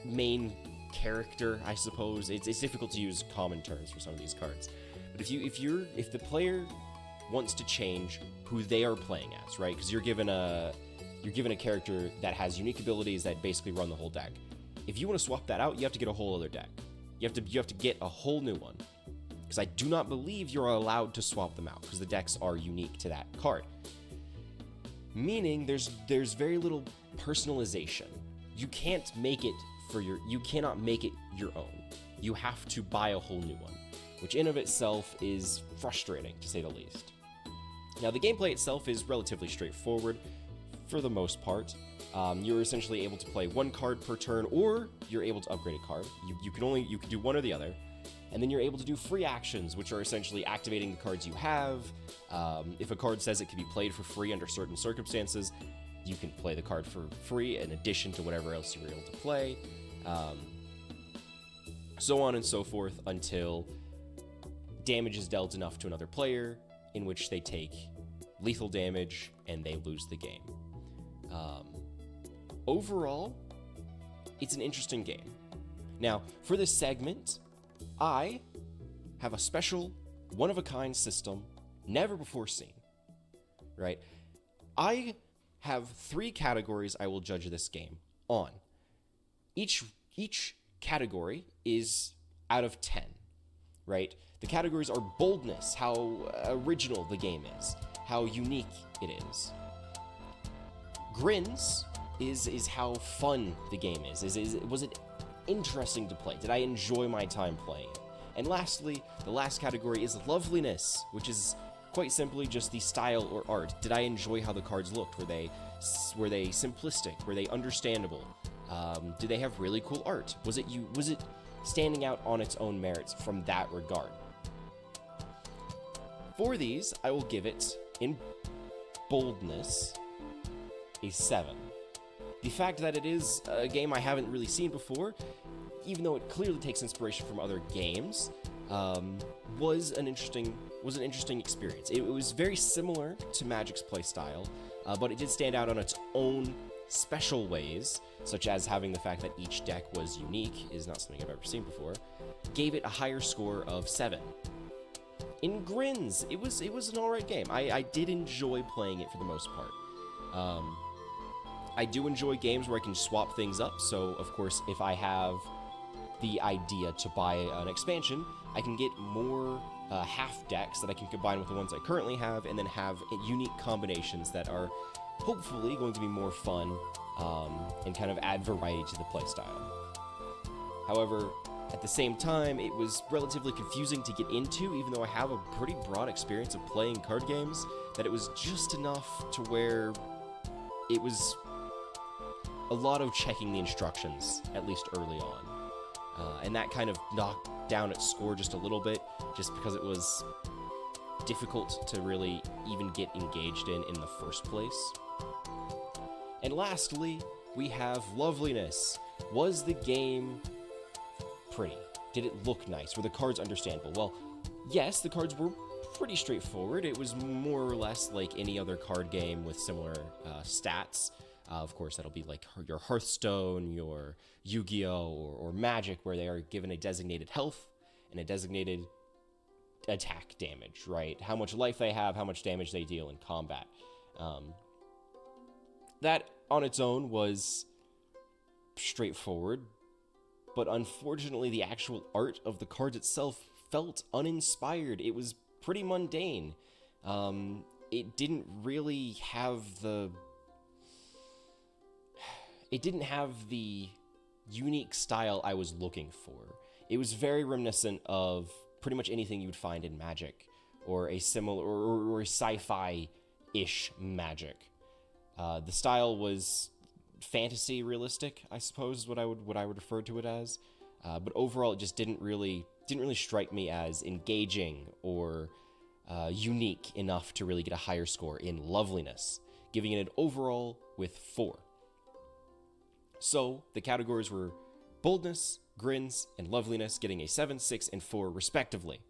main character, I suppose, it's difficult to use common terms for some of these cards, but if the player wants to change who they are playing as, right? Because you're given a character that has unique abilities that basically run the whole deck. If you want to swap that out, you have to get a whole other deck. You have to get a whole new one, because I do not believe you're allowed to swap them out because the decks are unique to that card. Meaning there's very little personalization. You cannot make it your own. You have to buy a whole new one, which in of itself is frustrating to say the least. Now, the gameplay itself is relatively straightforward for the most part. You're essentially able to play one card per turn, or you're able to upgrade a card. You can do one or the other, and then you're able to do free actions, which are essentially activating the cards you have. If a card says it can be played for free under certain circumstances, you can play the card for free in addition to whatever else you were able to play. So on and so forth until damage is dealt enough to another player in which they take lethal damage and they lose the game. Overall, it's an interesting game. Now, for this segment, I have a special, one-of-a-kind system, never before seen, right? I have 3 categories I will judge this game on. Each category is out of 10, right? The categories are boldness, how original the game is, how unique it is. Grins is how fun the game is. Was it interesting to play? Did I enjoy my time playing? And lastly, the last category is loveliness, which is quite simply just the style or art. Did I enjoy how the cards looked? Were they simplistic? Were they understandable? Did they have really cool art? Was it standing out on its own merits from that regard? For these, I will give it, in boldness, a 7. The fact that it is a game I haven't really seen before, even though it clearly takes inspiration from other games, was an interesting experience. It was very similar to Magic's playstyle, but it did stand out on its own special ways, such as having the fact that each deck was unique, is not something I've ever seen before, gave it a higher score of 7. In Grins, it was an alright game. I did enjoy playing it for the most part. I do enjoy games where I can swap things up, so of course if I have the idea to buy an expansion, I can get more half decks that I can combine with the ones I currently have, and then have unique combinations that are hopefully going to be more fun and kind of add variety to the playstyle. However, at the same time, it was relatively confusing to get into, even though I have a pretty broad experience of playing card games, that it was just enough to where it was a lot of checking the instructions, at least early on. And that kind of knocked down its score just a little bit, just because it was difficult to really even get engaged in the first place. And lastly, we have loveliness. Was the game pretty? Did it look nice? Were the cards understandable? Well, yes, the cards were pretty straightforward. It was more or less like any other card game with similar stats. Of course, that'll be like your Hearthstone, your Yu-Gi-Oh, or Magic, where they are given a designated health and a designated attack damage, right? How much life they have, how much damage they deal in combat. That on its own was straightforward, but unfortunately the actual art of the cards itself felt uninspired. It was pretty mundane. It didn't really have the unique style I was looking for. It was very reminiscent of pretty much anything you'd find in Magic, or a similar or a sci-fi-ish Magic. The style was fantasy realistic, I suppose, is what I would refer to it as. But overall, it just didn't really strike me as engaging or unique enough to really get a higher score in loveliness, giving it an overall with 4. So the categories were boldness, grins, and loveliness, getting a 7, 6, and 4 respectively,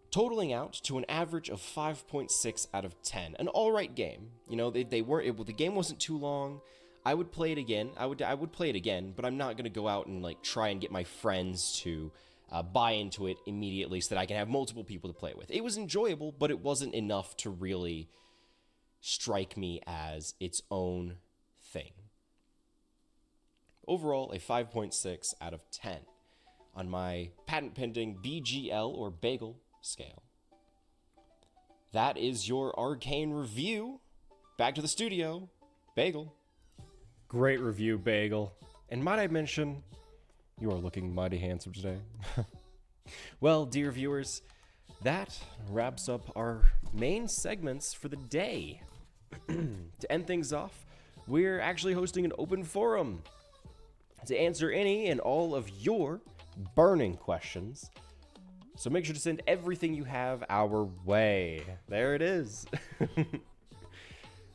totaling out to an average of 5.6 out of 10. An all-right game. You know, they weren't able. The game wasn't too long. I would play it again. I would play it again, but I'm not gonna go out and like try and get my friends to buy into it immediately so that I can have multiple people to play with. It was enjoyable, but it wasn't enough to really strike me as its own thing. Overall, a 5.6 out of 10 on my patent-pending BGL or Bagel scale. That is your Arcane review. Back to the studio, Bagel. Great review, Bagel. And might I mention, you are looking mighty handsome today. Well, dear viewers, that wraps up our main segments for the day. To end things off, we're actually hosting an open forum to answer any and all of your burning questions. So make sure to send everything you have our way. There it is.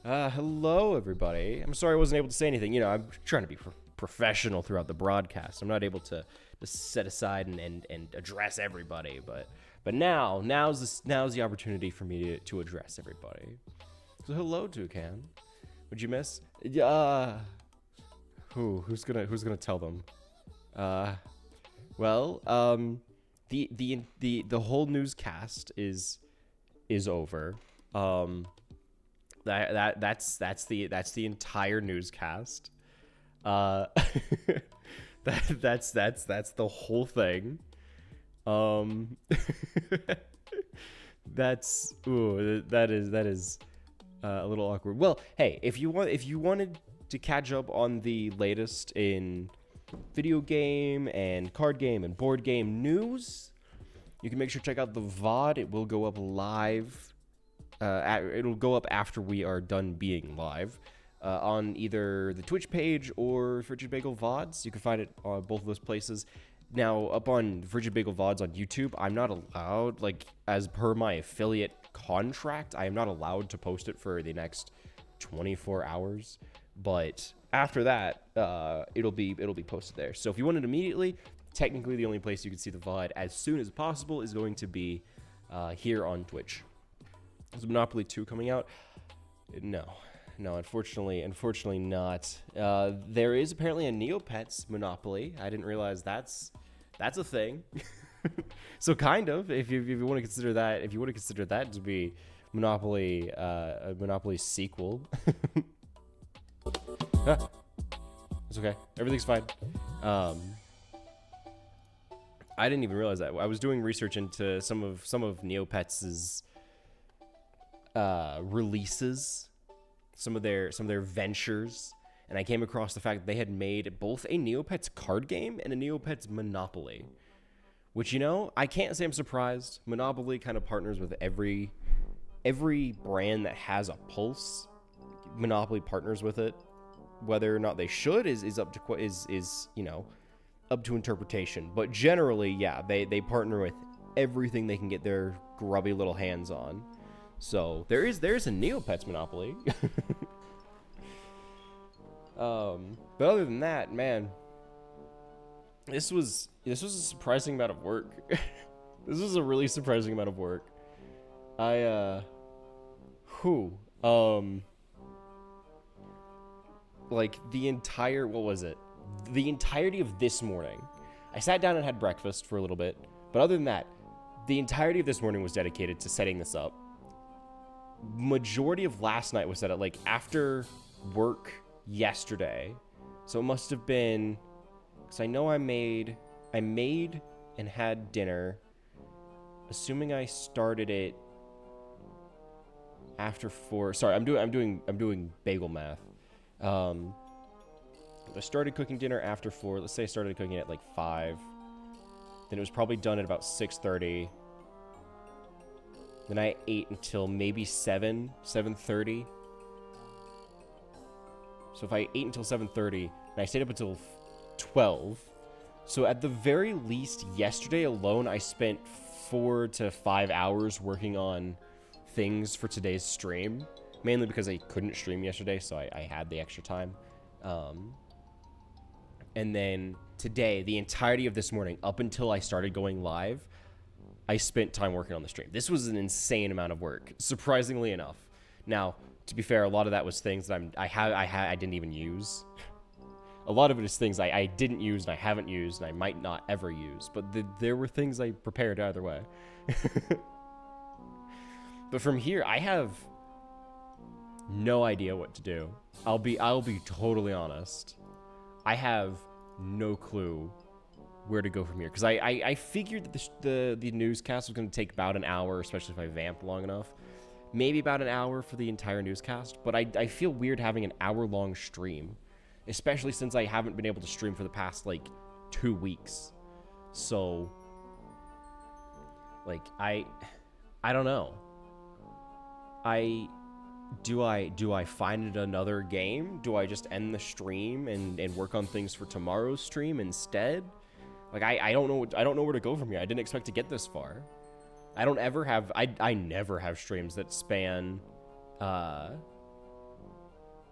Hello, everybody. I'm sorry I wasn't able to say anything. You know, I'm trying to be professional throughout the broadcast. I'm not able to set aside and address everybody, but now's the opportunity for me to address everybody. So hello, Toucan. What'd you miss? Who's gonna tell them? Well, the whole newscast is over. That's the entire newscast. That's the whole thing. That is a little awkward. Well, hey, if you wanted to catch up on the latest in video game and card game and board game news, you can make sure to check out the VOD. It will go up live. It'll go up after we are done being live on either the Twitch page or Frigid Bagel VODs. You can find it on both of those places. Now, up on Frigid Bagel VODs on YouTube, I'm not allowed, like, as per my affiliate contract, I am not allowed to post it for the next 24 hours. But after that, it'll be posted there. So if you want it immediately, technically the only place you can see the VOD as soon as possible is going to be here on Twitch. Is Monopoly 2 coming out? No, unfortunately not. There is apparently a Neopets Monopoly. I didn't realize that's a thing. So kind of, if you want to consider that, to be Monopoly, a Monopoly sequel. It's okay. Everything's fine. I didn't even realize that. I was doing research into some of Neopets' releases, some of their ventures, and I came across the fact that they had made both a Neopets card game and a Neopets Monopoly. Which, you know, I can't say I'm surprised. Monopoly kind of partners with every brand that has a pulse. Monopoly partners with it. Whether or not they should is up to interpretation. But generally, yeah, they partner with everything they can get their grubby little hands on. So there's a Neopets Monopoly. But other than that, man, this was a surprising amount of work. This was a really surprising amount of work. Like the entire, the entirety of this morning, I sat down and had breakfast for a little bit, but other than that, the entirety of this morning was dedicated to setting this up. Majority of last night was set up, like, after work yesterday, so it must have been, because I know I made and had dinner, assuming I started it after 4. Sorry, I'm doing bagel math. I started cooking dinner after 4. Let's say I started cooking at like 5. Then it was probably done at about 6:30. Then I ate until maybe 7:30. So if I ate until 7:30, and I stayed up until 12. So at the very least, yesterday alone, I spent 4 to 5 hours working on things for today's stream. Mainly because I couldn't stream yesterday, so I had the extra time. And then today, the entirety of this morning, up until I started going live, I spent time working on the stream. This was an insane amount of work, surprisingly enough. Now, to be fair, a lot of that was things that I didn't even use. A lot of it is things I didn't use and I haven't used and I might not ever use. But there were things I prepared either way. But from here, I have no idea what to do. I'll be totally honest. I have no clue where to go from here, because I figured that the newscast was going to take about an hour, especially if I vamp long enough. Maybe about an hour for the entire newscast, but I feel weird having an hour-long stream, especially since I haven't been able to stream for the past, like, 2 weeks. So, like, I don't know. Do I find it another game? Do I just end the stream and work on things for tomorrow's stream instead? Like, I don't know where to go from here. I didn't expect to get this far. I never have streams that span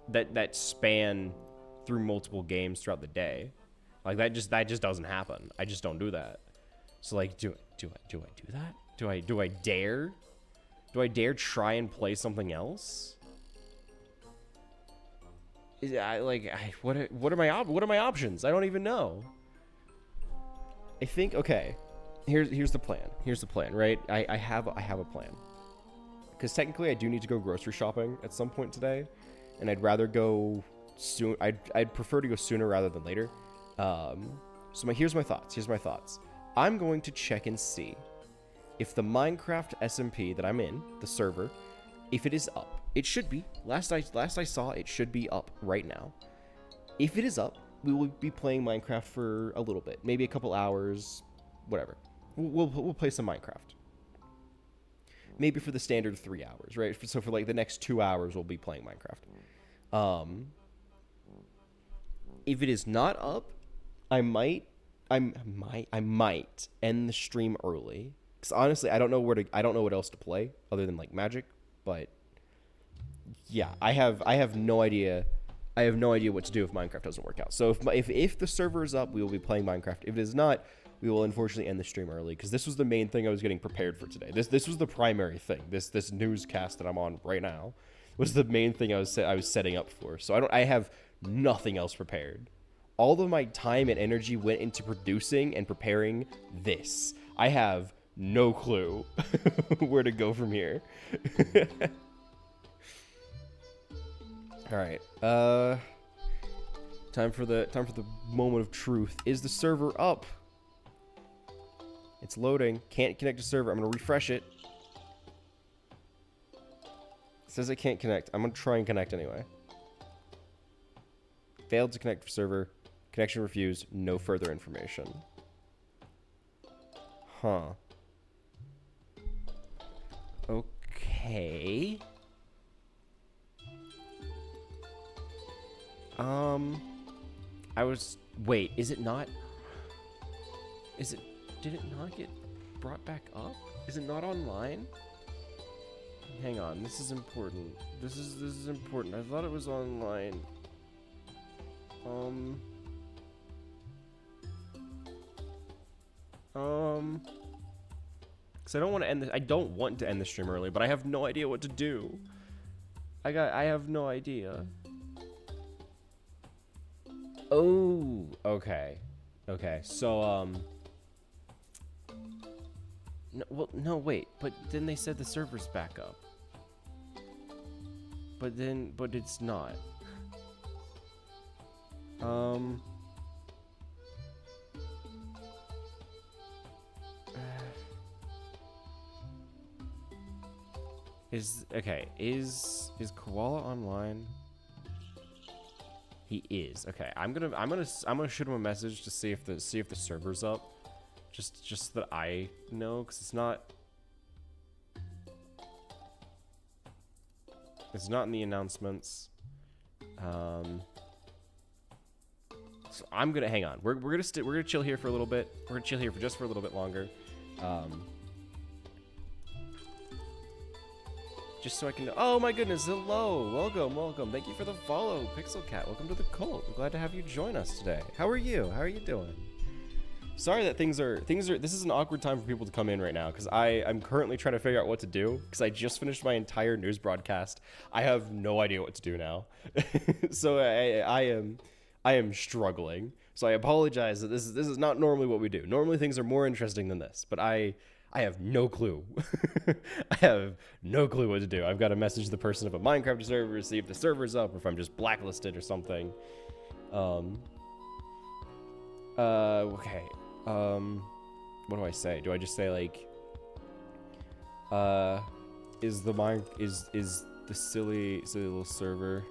that span through multiple games throughout the day. Like that just doesn't happen. I just don't do that. So like, do I do that? Do I dare? Do I dare try and play something else? What are my options? I don't even know. I think, okay, here's the plan. Here's the plan, right? I have a plan. Because technically I do need to go grocery shopping at some point today, and I'd rather go soon. I'd prefer to go sooner rather than later. So here's my thoughts. I'm going to check and see if the Minecraft SMP that I'm in, the server, if it is up. It should be. Last I saw, it should be up right now. If it is up, we will be playing Minecraft for a little bit, maybe a couple hours, whatever. We'll play some Minecraft. Maybe for the standard 3 hours, right? So for like the next 2 hours, we'll be playing Minecraft. If it is not up, I might end the stream early. Because honestly, I don't know what else to play other than like Magic. But yeah, I have no idea. I have no idea what to do if Minecraft doesn't work out. So if the server is up, we will be playing Minecraft. If it is not, we will unfortunately end the stream early, because this was the main thing I was getting prepared for today. This was the primary thing. This newscast that I'm on right now was the main thing I was setting up for. So I have nothing else prepared. All of my time and energy went into producing and preparing this. I have no clue where to go from here. All right. Time for the moment of truth. Is the server up? It's loading. Can't connect to server. I'm gonna refresh it. It says it can't connect. I'm gonna try and connect anyway. Failed to connect to server. Connection refused. No further information. Huh. Okay. Wait, is it not? Did it not get brought back up? Is it not online? Hang on, this is important. This is important. I thought it was online. Because I don't want to end this. I don't want to end the stream early, but I have no idea what to do. I have no idea. Oh, okay. Okay, so, no, wait, but then they said the server's back up. But it's not. Is Koala online? He is. Okay, I'm gonna shoot him a message to see if the server's up. Just so that I know, because it's not in the announcements. So I'm gonna hang on. We're gonna chill here for a little bit. We're gonna chill here for a little bit longer. Just so I can. Oh my goodness! Hello, welcome. Thank you for the follow, Pixel Cat. Welcome to the cult. I'm glad to have you join us today. How are you? How are you doing? Sorry that things are. This is an awkward time for people to come in right now, because I'm currently trying to figure out what to do, because I just finished my entire news broadcast. I have no idea what to do now, so I am struggling. So I apologize that this is not normally what we do. Normally things are more interesting than this, but I have no clue. I have no clue what to do. I've got to message the person of a Minecraft server to see if the server's up or if I'm just blacklisted or something. Okay. What do I say? Do I just say like, is the silly little server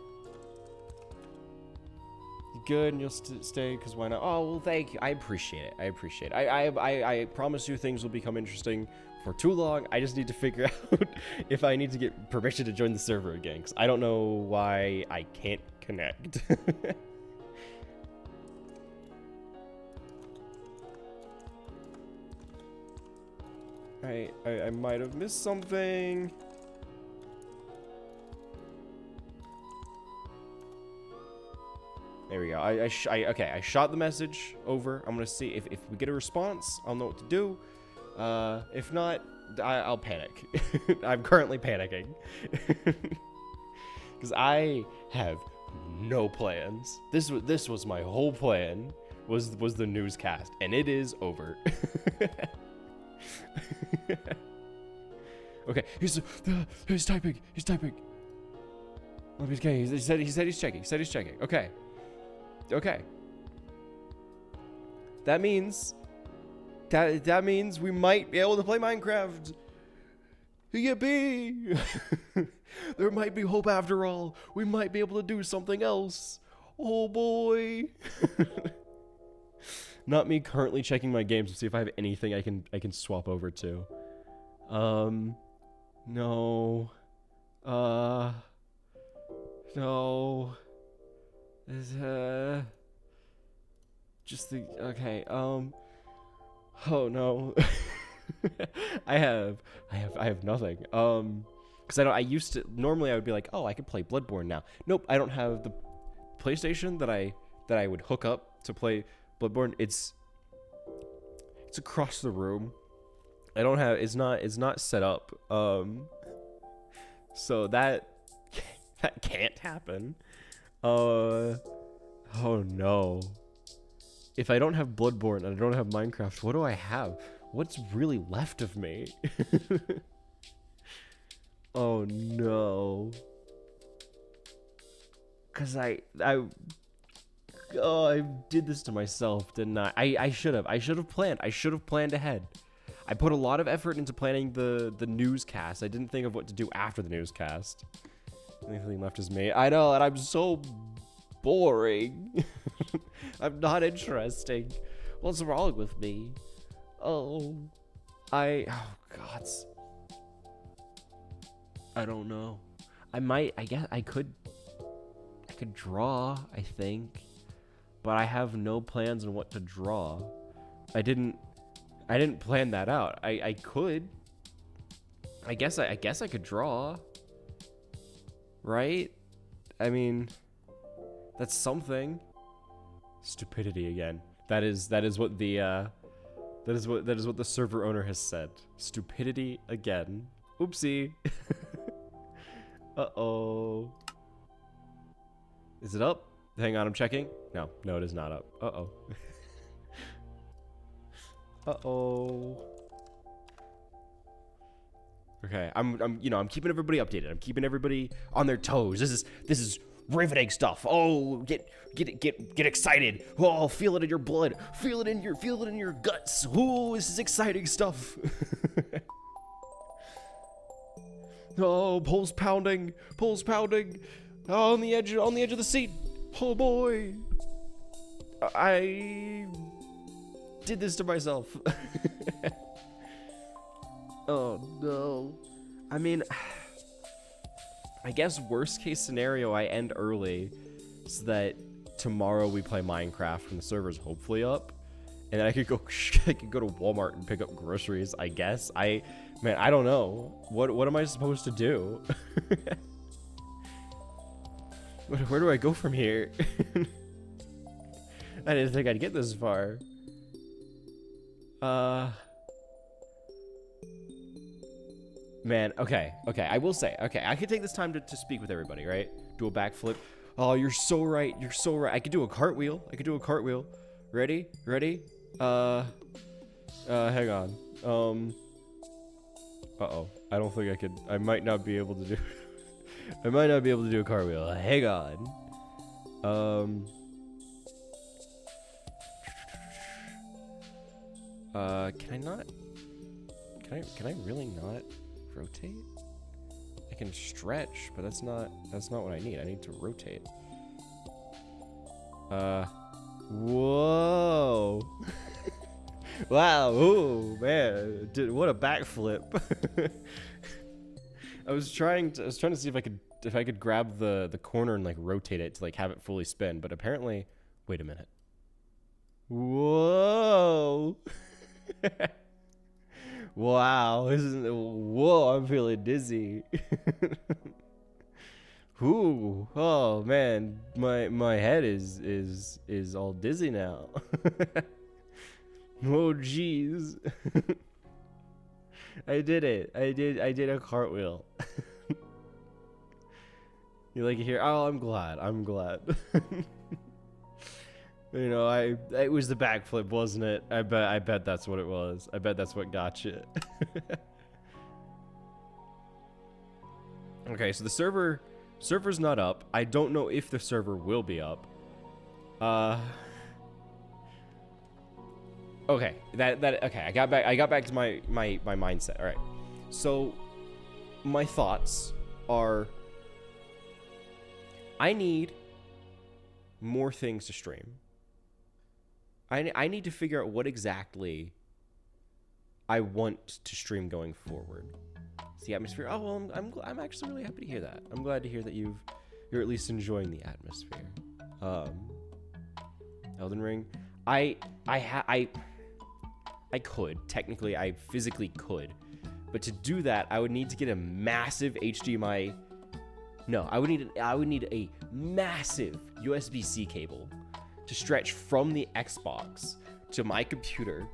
good and you'll stay? Because why not? Oh, well, thank you. I appreciate it. I promise you things will become interesting for too long. I just need to figure out if I need to get permission to join the server again, because I don't know why I can't connect. I might have missed something. There we go. Okay, I shot the message over. I'm gonna see if we get a response. I'll know what to do. If not, I'll panic. I'm currently panicking. Because I have no plans. This was my whole plan, was the newscast, and it is over. Okay, he's typing. He's typing. Oh, he's okay. He said he's checking. Okay. That means we might be able to play Minecraft. Yippee! There might be hope after all. We might be able to do something else. Oh boy. Not me currently checking my games to see if I have anything I can swap over to. No. No. Just the okay. Oh no. I have nothing. Because I used to normally I would be like, oh, I could play Bloodborne now. Nope, I don't have the PlayStation that I would hook up to play Bloodborne. It's across the room. I don't have. It's not set up. So that can't happen. Oh no. If I don't have Bloodborne and I don't have Minecraft, what do I have? What's really left of me? Oh no. Cause I did this to myself, didn't I? I should have planned. I should have planned ahead. I put a lot of effort into planning the newscast. I didn't think of what to do after the newscast. The only thing left is me. I know, and I'm so boring. I'm not interesting. What's wrong with me? Oh God. I don't know. I guess I could draw, I think. But I have no plans on what to draw. I didn't plan that out. I could. I guess I could draw. Right? I mean, that's something. Stupidity again. That is what the server owner has said. Stupidity again. Oopsie. Uh-oh. Is it up? Hang on, I'm checking. No, it is not up. Uh-oh. Uh-oh. Okay, I'm keeping everybody updated. I'm keeping everybody on their toes. This is riveting stuff. Oh, get excited. Oh, feel it in your blood. Feel it in your guts. Oh, this is exciting stuff. Oh, pulse pounding. Oh, on the edge of the seat. Oh boy. I did this to myself. Oh no. I mean, I guess worst case scenario, I end early so that tomorrow we play Minecraft when the server's hopefully up, and then I could go to Walmart and pick up groceries. I guess I don't know. What am I supposed to do? Where do I go from here? I didn't think I'd get this far. Man, okay, I will say, I could take this time to speak with everybody, right? Do a backflip. Oh, you're so right. I could do a cartwheel. Ready? Hang on. Uh-oh. I don't think I could. I might not be able to do a cartwheel. Hang on. Can I really not rotate? I can stretch, but that's not what I need. I need to rotate. Whoa. Wow. Ooh, man. What a backflip. I was trying to see if I could grab the corner and like rotate it to like have it fully spin, but apparently, wait a minute. Whoa. Wow, whoa, I'm feeling dizzy. Ooh, oh man, my head is all dizzy now. Oh jeez. I did it. I did a cartwheel. You like it here? Oh, I'm glad. You know, it was the backflip, wasn't it? I bet that's what it was. I bet that's what got you. Okay, so the server's not up. I don't know if the server will be up. Okay, okay. I got back to my mindset. All right. So my thoughts are, I need more things to stream. I need to figure out what exactly I want to stream going forward. It's the atmosphere. Oh well, I'm actually really happy to hear that. I'm glad to hear that you're at least enjoying the atmosphere. Elden Ring. I could technically, I physically could, but to do that, I would need to get a massive HDMI. No, I would need a massive USB-C cable to stretch from the Xbox to my computer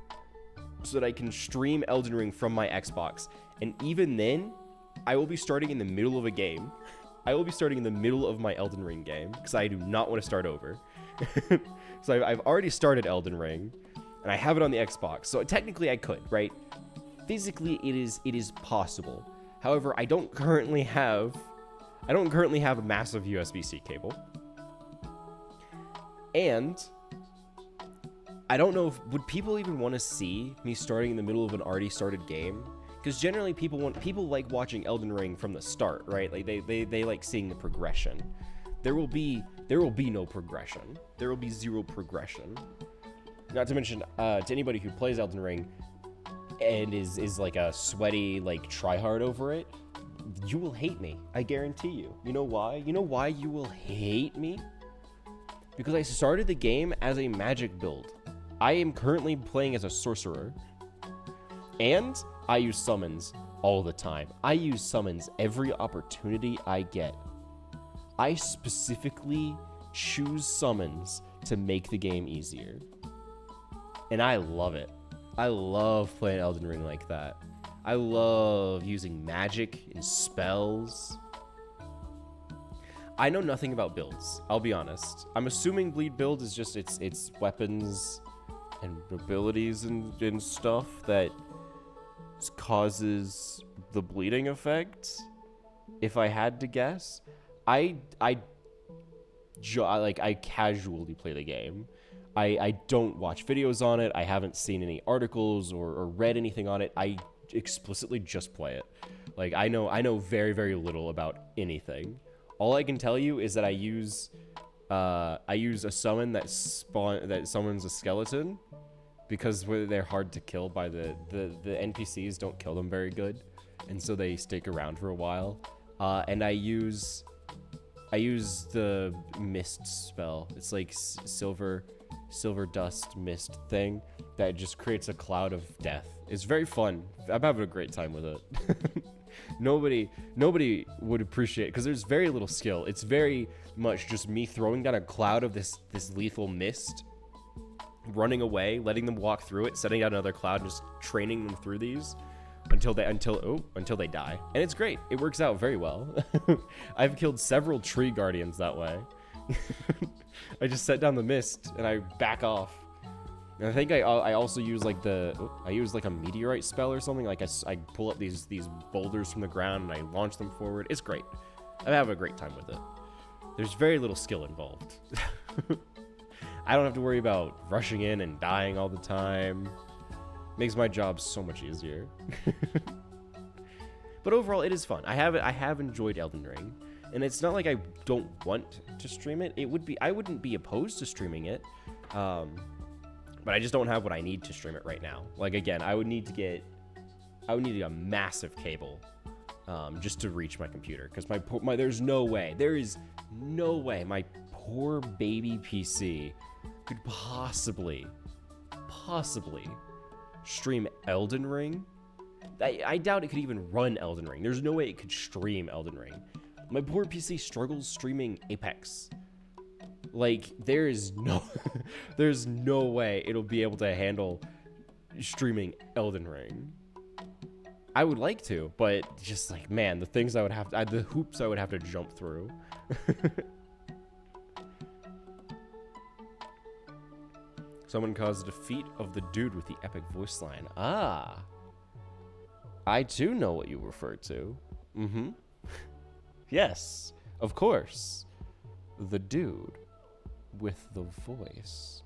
so that I can stream Elden Ring from my Xbox. And even then, I will be starting in the middle of a game. I will be starting in the middle of my Elden Ring game because I do not want to start over. So I've already started Elden Ring and I have it on the Xbox. So technically I could, right? Physically it is possible. However, I don't currently have a massive USB-C cable. And I don't know would people even want to see me starting in the middle of an already started game? Because generally people like watching Elden Ring from the start, right? Like they like seeing the progression. There will be no progression. There will be zero progression. Not to mention, to anybody who plays Elden Ring and is like a sweaty, like tryhard over it, you will hate me. I guarantee you. You know why? You know why you will hate me? Because I started the game as a magic build. I am currently playing as a sorcerer. And I use summons all the time. I use summons every opportunity I get. I specifically choose summons to make the game easier. And I love it. I love playing Elden Ring like that. I love using magic and spells. I know nothing about builds, I'll be honest. I'm assuming bleed build is just its weapons and abilities and stuff that causes the bleeding effect. If I had to guess, I casually play the game. I don't watch videos on it. I haven't seen any articles or read anything on it. I explicitly just play it. Like I know very, very little about anything. All I can tell you is that I use a summon that summons a skeleton because they're hard to kill by the NPCs don't kill them very good, and so they stick around for a while. And I use the mist spell. It's like silver dust mist thing that just creates a cloud of death. It's very fun. I'm having a great time with it. Nobody would appreciate it because there's very little skill. It's very much just me throwing down a cloud of this lethal mist, running away, letting them walk through it, setting out another cloud, and just training them through these until they die. And it's great. It works out very well. I've killed several tree guardians that way. I just set down the mist and I back off. And I think I also use like a meteorite spell or something. Like I pull up these boulders from the ground and I launch them forward. It's great. I have a great time with it. There's very little skill involved. I don't have to worry about rushing in and dying all the time. Makes my job so much easier. But overall, it is fun. I have enjoyed Elden Ring, and it's not like I don't want to stream it. I wouldn't be opposed to streaming it, but I just don't have what I need to stream it right now. Like again, I would need to get a massive cable, just to reach my computer, because there is no way my poor baby PC could possibly stream Elden Ring. I doubt it could even run Elden Ring. There's no way it could stream Elden Ring. My poor PC struggles streaming Apex. Like, there's no way it'll be able to handle streaming Elden Ring. I would like to, but just like, man, the things I would have to, the hoops I would have to jump through. Someone caused the defeat of the dude with the epic voice line. Ah. I too know what you refer to. Mm-hmm. Yes, of course. The dude with the voice.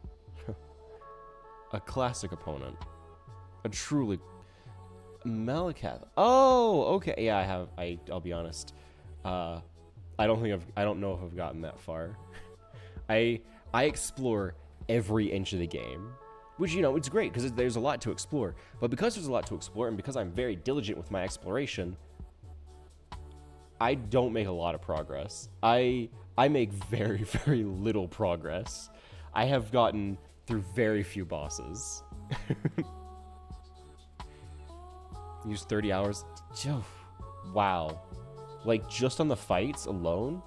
A classic opponent. A truly Malakath. Oh, okay. Yeah, I'll be honest. I don't know if I've gotten that far. I explore every inch of the game, which, you know, it's great because there's a lot to explore. But because there's a lot to explore, and because I'm very diligent with my exploration, I don't make a lot of progress. I make very, very little progress. I have gotten through very few bosses. Use 30 hours. Wow. Like, just on the fights alone?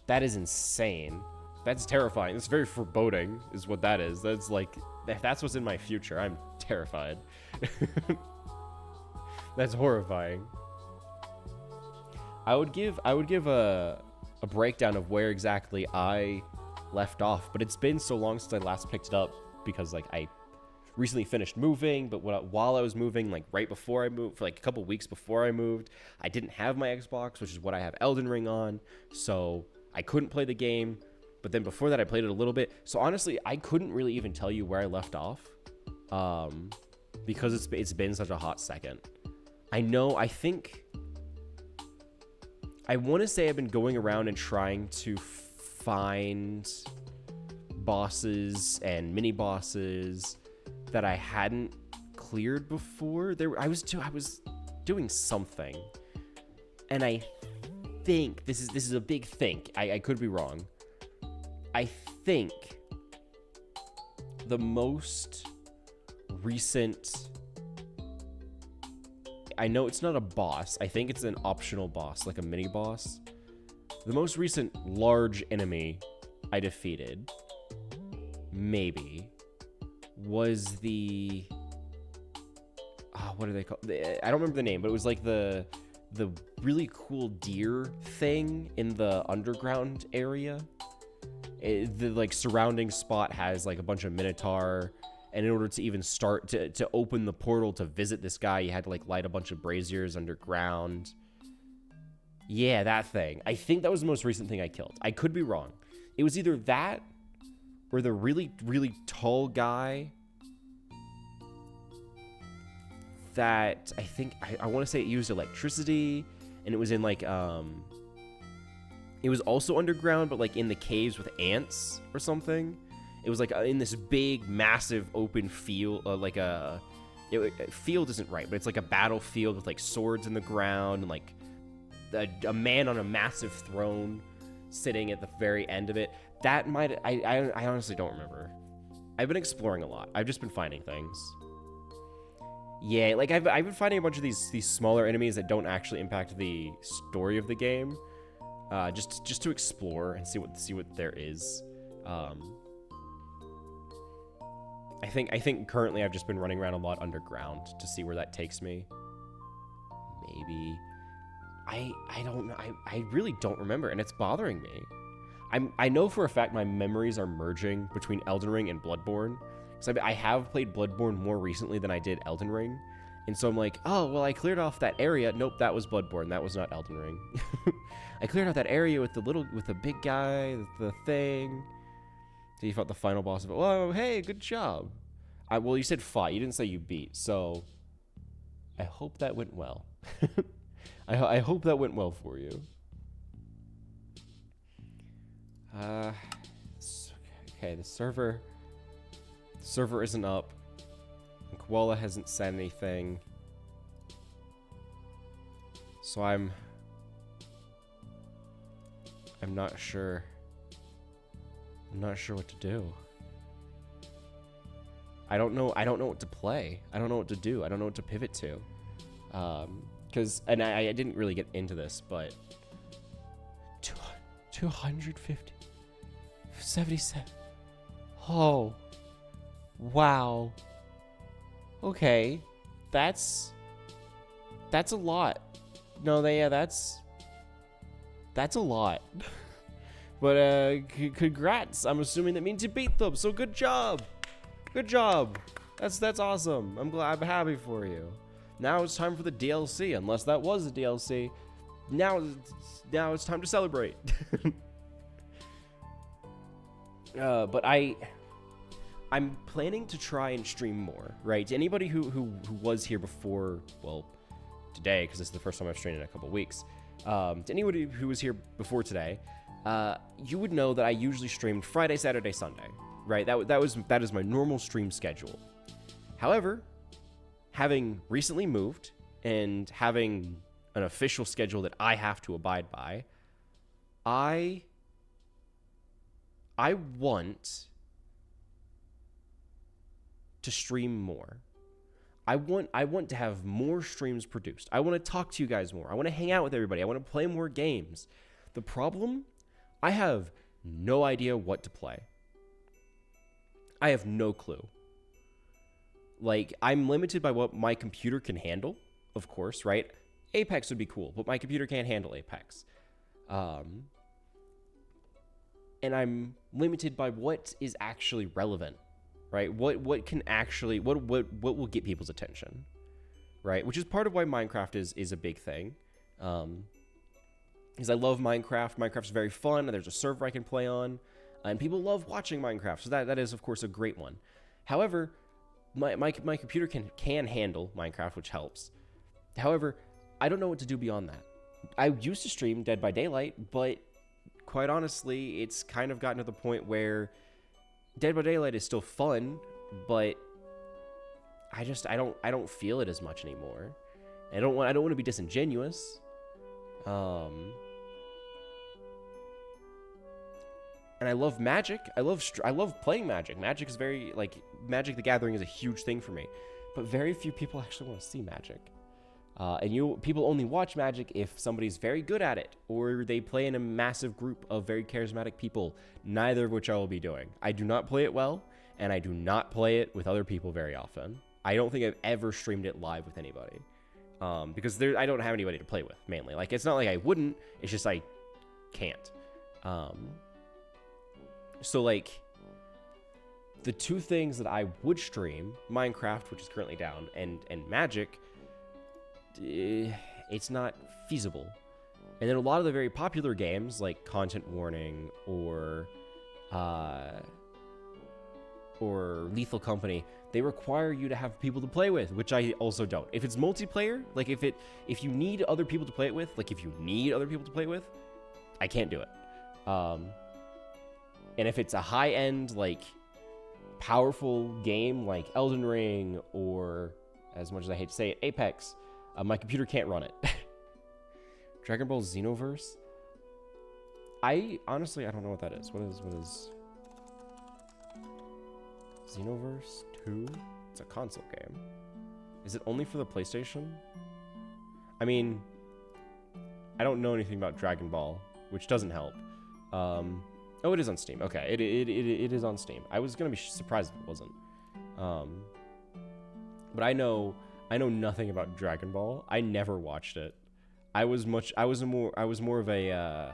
That is insane. That's terrifying. It's very foreboding, is what that is. That's like, if that's what's in my future, I'm terrified. That's horrifying. I would give a breakdown of where exactly I left off, but it's been so long since I last picked it up because, like, I recently finished moving, but while I was moving, like right before I moved, for like a couple weeks before I moved, I didn't have my Xbox, which is what I have Elden Ring on, so I couldn't play the game. But then before that, I played it a little bit. So honestly, I couldn't really even tell you where I left off, because it's been such a hot second. I want to say I've been going around and trying to find bosses and mini bosses that I hadn't cleared before. I was doing something, and I think this is a big think. I could be wrong. I think the most recent, I know it's not a boss. I think it's an optional boss, like a mini boss. The most recent large enemy I defeated, maybe, was the, what are they called? I don't remember the name, but it was like the really cool deer thing in the underground area. The like surrounding spot has like a bunch of minotaur, and in order to even start to open the portal to visit this guy, you had to like light a bunch of braziers underground. Yeah, that thing. I think that was the most recent thing I killed. I could be wrong. It was either that or the really, really tall guy that I think, I want to say it used electricity, and it was in like, it was also underground, but like in the caves with ants or something. It was like in this big, massive open field, field isn't right, but it's like a battlefield with like swords in the ground and like a man on a massive throne sitting at the very end of it. That might, I honestly don't remember. I've been exploring a lot. I've just been finding things. Yeah, like I've been finding a bunch of these smaller enemies that don't actually impact the story of the game. Just to explore and see what there is. I think currently I've just been running around a lot underground to see where that takes me. Maybe. I don't know. I really don't remember, and it's bothering me. I know for a fact my memories are merging between Elden Ring and Bloodborne. So I have played Bloodborne more recently than I did Elden Ring. And so I'm like, oh, well, I cleared off that area. Nope, that was Bloodborne. That was not Elden Ring. I cleared out that area with the big guy, the thing. So you fought the final boss of it. Whoa, hey, good job. Well, you said fought. You didn't say you beat. So I hope that went well. I hope that went well for you. Okay, the server isn't up. Koala hasn't said anything. So I'm not sure. I'm not sure what to do. I don't know what to play. I don't know what to do. I don't know what to pivot to. And I didn't really get into this, but 250. 77. Oh. Wow. Okay. That's a lot. No, that's a lot. But congrats. I'm assuming that means you beat them. So good job. Good job. That's awesome. I'm happy for you. Now it's time for the DLC, unless that was the DLC. Now it's time to celebrate. But I'm planning to try and stream more, right? To anybody who was here before, well, today, because this is the first time I've streamed in a couple weeks. To anybody who was here before today, you would know that I usually streamed Friday, Saturday, Sunday, right? That is my normal stream schedule. However, having recently moved and having an official schedule that I have to abide by, I want to stream more. I want to have more streams produced. I want to talk to you guys more. I want to hang out with everybody. I want to play more games. The problem, I have no idea what to play. I have no clue. Like, I'm limited by what my computer can handle, of course, right? Apex would be cool, but my computer can't handle Apex. And I'm limited by what is actually relevant, right? What can actually, what will get people's attention, right? Which is part of why Minecraft is a big thing. Because I love Minecraft. Minecraft's very fun, and there's a server I can play on, and people love watching Minecraft, so that is, of course, a great one. However, my computer can handle Minecraft, which helps. However, I don't know what to do beyond that. I used to stream Dead by Daylight, but quite honestly, it's kind of gotten to the point where Dead by Daylight is still fun, but I don't feel it as much anymore. I don't want to be disingenuous. And I love Magic. I love playing Magic. Magic is very, like, Magic the Gathering is a huge thing for me. But very few people actually want to see Magic. And people only watch Magic if somebody's very good at it, or they play in a massive group of very charismatic people, neither of which I will be doing. I do not play it well, and I do not play it with other people very often. I don't think I've ever streamed it live with anybody. Because I don't have anybody to play with, mainly. Like, it's not like I wouldn't, it's just I can't. So, like, the two things that I would stream, Minecraft, which is currently down, and Magic, it's not feasible. And then a lot of the very popular games, like Content Warning or Lethal Company, they require you to have people to play with, which I also don't. If it's multiplayer, like if you need other people to play it with, I can't do it. And if it's a high-end, like, powerful game like Elden Ring or, as much as I hate to say it, Apex, my computer can't run it. Dragon Ball Xenoverse? Honestly, I don't know what that is. What is Xenoverse 2? It's a console game. Is it only for the PlayStation? I mean, I don't know anything about Dragon Ball, which doesn't help. Oh, it is on Steam. Okay, it is on Steam. I was gonna be surprised if it wasn't. But I know nothing about Dragon Ball. I never watched it. I was more of a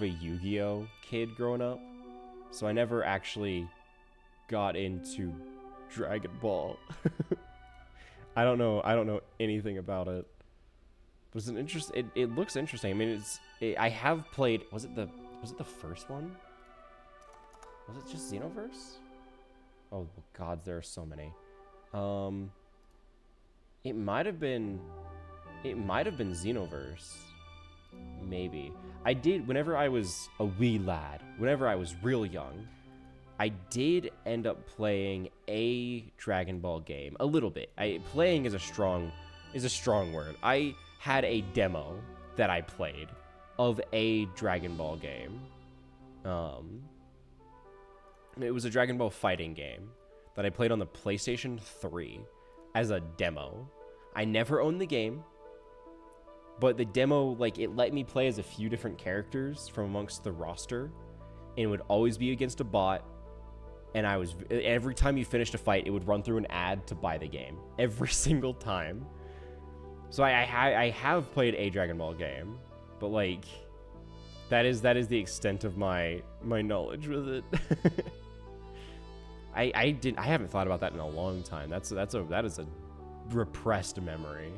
Yu-Gi-Oh kid growing up, so I never actually got into Dragon Ball. I don't know anything about it. But it's it looks interesting. I mean, I have played. Was it the first one? Was it just Xenoverse? Oh gods, there are so many. It might have been Xenoverse. Maybe. I did, whenever I was a wee lad, whenever I was real young, I did end up playing a Dragon Ball game. A little bit. Playing is a strong word. I had a demo that I played of a Dragon Ball game. It was a Dragon Ball fighting game that I played on the PlayStation 3 as a demo. I never owned the game, but the demo, like, it let me play as a few different characters from amongst the roster, and it would always be against a bot. And every time you finished a fight, it would run through an ad to buy the game every single time. So I have played a Dragon Ball game, but like that is the extent of my knowledge with it. I haven't thought about that in a long time. That is a repressed memory.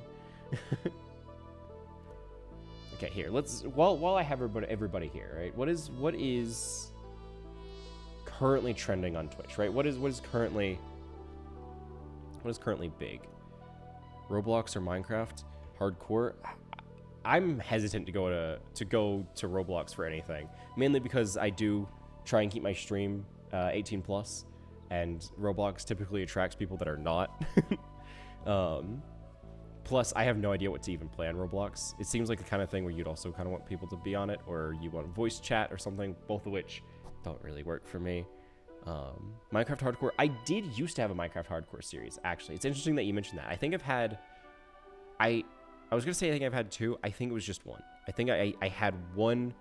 Okay, here, let's while I have everybody here, right? What is currently trending on Twitch, right? What is currently big? Roblox or Minecraft? Hardcore? I'm hesitant to go to Roblox for anything, mainly because I do try and keep my stream 18 plus, and Roblox typically attracts people that are not. Plus, I have no idea what to even play on Roblox. It seems like the kind of thing where you'd also kind of want people to be on it, or you want voice chat or something, both of which don't really work for me. Minecraft Hardcore. I did used to have a Minecraft Hardcore series, actually. It's interesting that you mentioned that. I think I've had... I was going to say I think I've had two. I think it was just one. I think I had one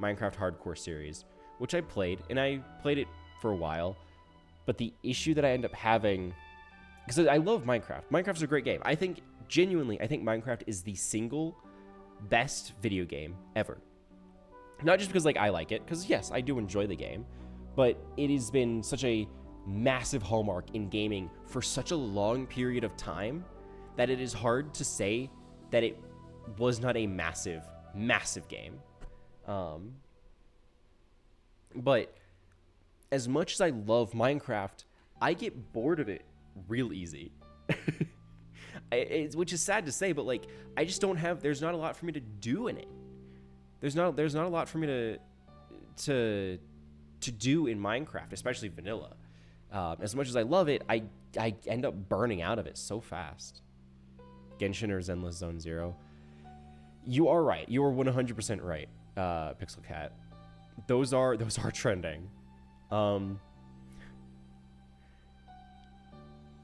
Minecraft Hardcore series, which I played, and I played it for a while. But the issue that I end up having... Because I love Minecraft. Minecraft's a great game. Genuinely, I think Minecraft is the single best video game ever. Not just because, like, I like it, because, yes, I do enjoy the game, but it has been such a massive hallmark in gaming for such a long period of time that it is hard to say that it was not a massive, massive game. But as much as I love Minecraft, I get bored of it real easy. Which is sad to say, but like, I just don't have, there's not a lot for me to do in it. There's not a lot for me to do in Minecraft, especially vanilla. As much as I love it, I end up burning out of it so fast. Genshin or Zenless Zone Zero. You are right. You are 100% right, Pixel Cat. Those are trending.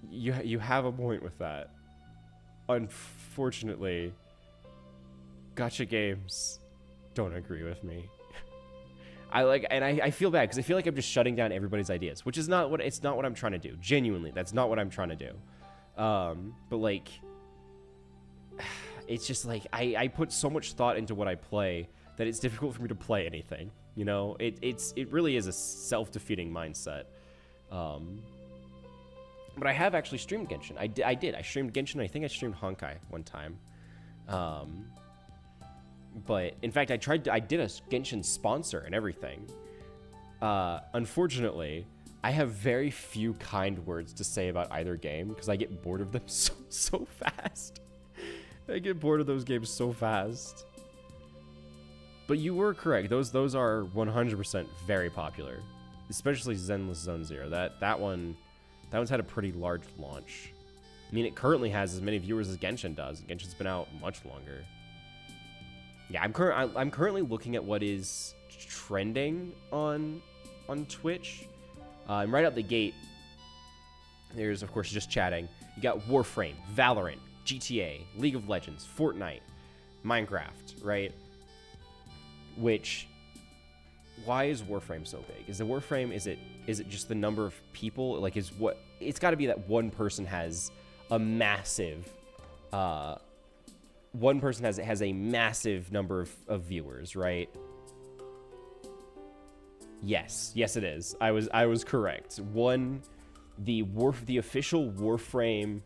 You have a point with that. Unfortunately, gacha games don't agree with me. I feel bad because I feel like I'm just shutting down everybody's ideas, which is not what I'm trying to do. Genuinely, that's not what I'm trying to do. But like, it's just like I put so much thought into what I play that it's difficult for me to play anything. You know, it really is a self-defeating mindset. But I have actually streamed Genshin. I did. I streamed Genshin. I think I streamed Honkai one time. But in fact, I did a Genshin sponsor and everything. Unfortunately, I have very few kind words to say about either game because I get bored of them so fast. I get bored of those games so fast. But you were correct. Those are 100% very popular, especially Zenless Zone Zero. That one's had a pretty large launch. I mean, it currently has as many viewers as Genshin does. Genshin's been out much longer. Yeah, I'm currently looking at what is trending on Twitch. And right out the gate, there's, of course, just chatting. You got Warframe, Valorant, GTA, League of Legends, Fortnite, Minecraft, right? Which, why is Warframe so big? Is it just the number of people? Like, it's got to be that one person has a massive, has a massive number of viewers, right? Yes, it is. I was correct. The official Warframe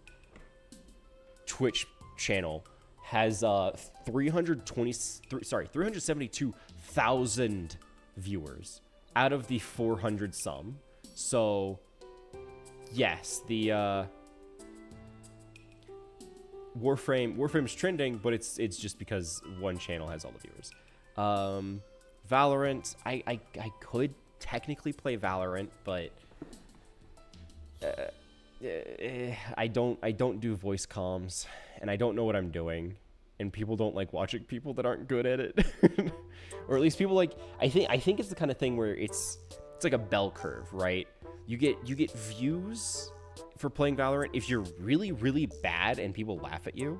Twitch channel has 372,000 viewers out of the 400 some. So yes, the Warframe's trending, but it's just because one channel has all the viewers. Valorant, I could technically play Valorant, but I don't do voice comms, and I don't know what I'm doing, and people don't like watching people that aren't good at it. Or at least people like, I think it's the kind of thing where it's like a bell curve, right? You get views for playing Valorant if you're really, really bad and people laugh at you,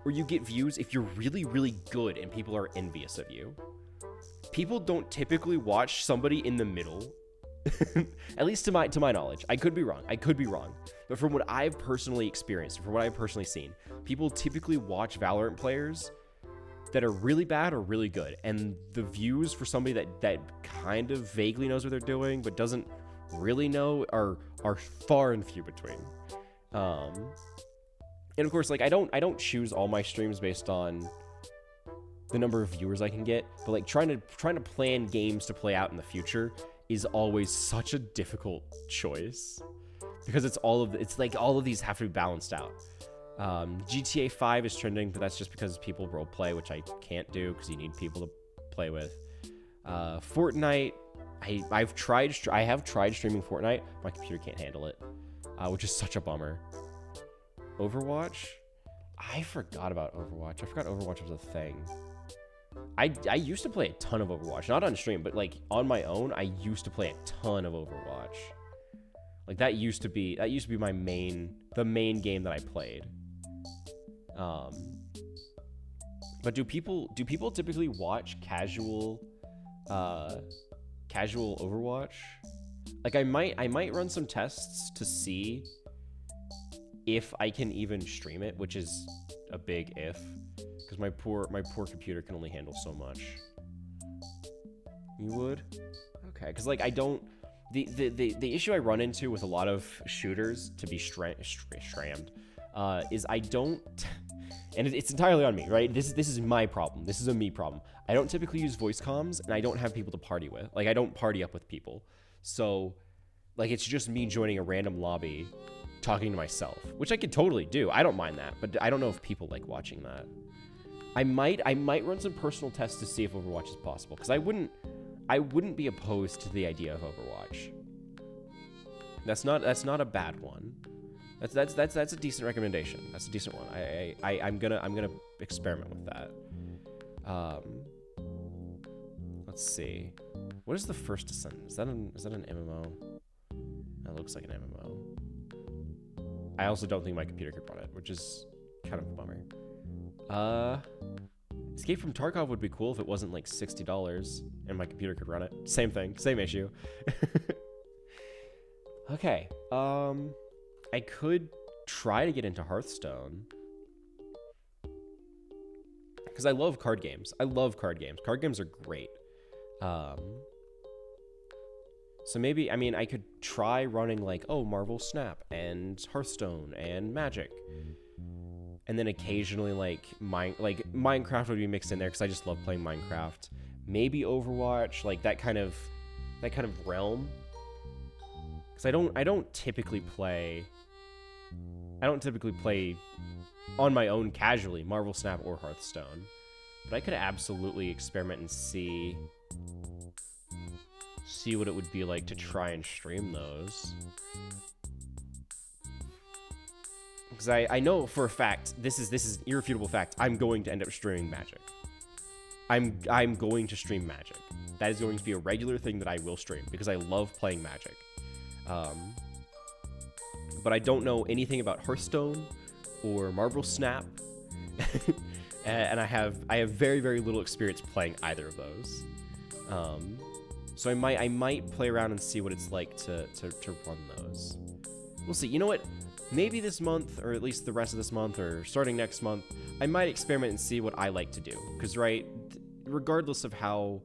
or you get views if you're really, really good and people are envious of you. People don't typically watch somebody in the middle. At least to my knowledge. I could be wrong. But from what I've personally experienced, from what I've personally seen, people typically watch Valorant players that are really bad or really good. And the views for somebody that kind of vaguely knows what they're doing but doesn't really know are far and few between. And of course, like I don't choose all my streams based on the number of viewers I can get, but like trying to plan games to play out in the future is always such a difficult choice because it's like all of these have to be balanced out. GTA 5 is trending, but that's just because people role play, which I can't do because you need people to play with. Fortnite, I have tried streaming Fortnite. My computer can't handle it, which is such a bummer. Overwatch, I forgot about Overwatch. I forgot Overwatch was a thing. I used to play a ton of Overwatch, not on stream, but like on my own, I used to play a ton of Overwatch. Like that used to be the main game that I played. But do people typically watch casual Overwatch? Like I might run some tests to see if I can even stream it, which is a big if. Because my poor computer can only handle so much. You would? Okay, because like I don't. The issue I run into with a lot of shooters, to be strammed, is I don't. And it's entirely on me, right? This is my problem. This is a me problem. I don't typically use voice comms, and I don't have people to party with. Like I don't party up with people, so like it's just me joining a random lobby, talking to myself, which I could totally do. I don't mind that, but I don't know if people like watching that. I might run some personal tests to see if Overwatch is possible, because I wouldn't be opposed to the idea of Overwatch. That's not a bad one. That's a decent recommendation. That's a decent one. I'm gonna experiment with that. Let's see. What is the First Ascent? Is that an MMO? That looks like an MMO. I also don't think my computer could run it, which is kind of a bummer. Escape from Tarkov would be cool if it wasn't like $60 and my computer could run it. Same thing, same issue. Okay, I could try to get into Hearthstone because I love card games. Card games are great. So maybe, I mean, I could try running like, Marvel Snap and Hearthstone and Magic. And then occasionally like Minecraft would be mixed in there because I just love playing Minecraft. Maybe Overwatch, like that kind of realm. Because I don't typically play on my own casually Marvel Snap or Hearthstone. But I could absolutely experiment and see what it would be like to try and stream those. Because I know for a fact, this is irrefutable fact, I'm going to end up streaming Magic. I'm going to stream Magic. That is going to be a regular thing that I will stream because I love playing Magic. But I don't know anything about Hearthstone or Marvel Snap. And I have very, very little experience playing either of those. So I might play around and see what it's like to run those. We'll see. You know what? Maybe this month, or at least the rest of this month, or starting next month, I might experiment and see what I like to do. Because, right, regardless of how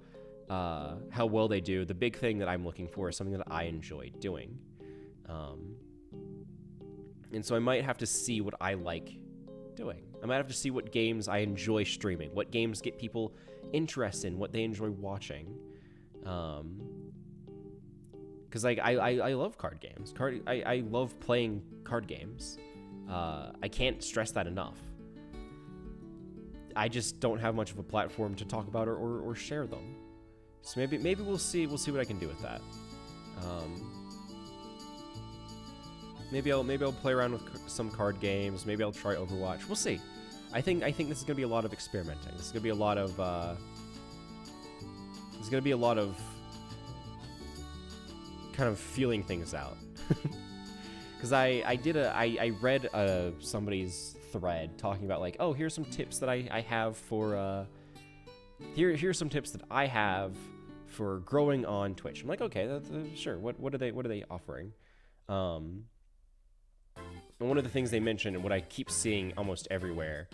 well they do, the big thing that I'm looking for is something that I enjoy doing. And so I might have to see what I like doing. I might have to see what games I enjoy streaming, what games get people interested in, what they enjoy watching. Because like I love card games. I love playing card games. I can't stress that enough. I just don't have much of a platform to talk about or share them. So maybe we'll see what I can do with that. Maybe I'll play around with some card games. Maybe I'll try Overwatch. We'll see. I think this is gonna be a lot of experimenting. This is gonna be a lot of kind of feeling things out. Because I read somebody's thread talking about like, oh, here's some tips that I have for here's some tips that I have for growing on Twitch. I'm like, okay, that's, sure. What are they offering? And one of the things they mentioned, and what I keep seeing almost everywhere,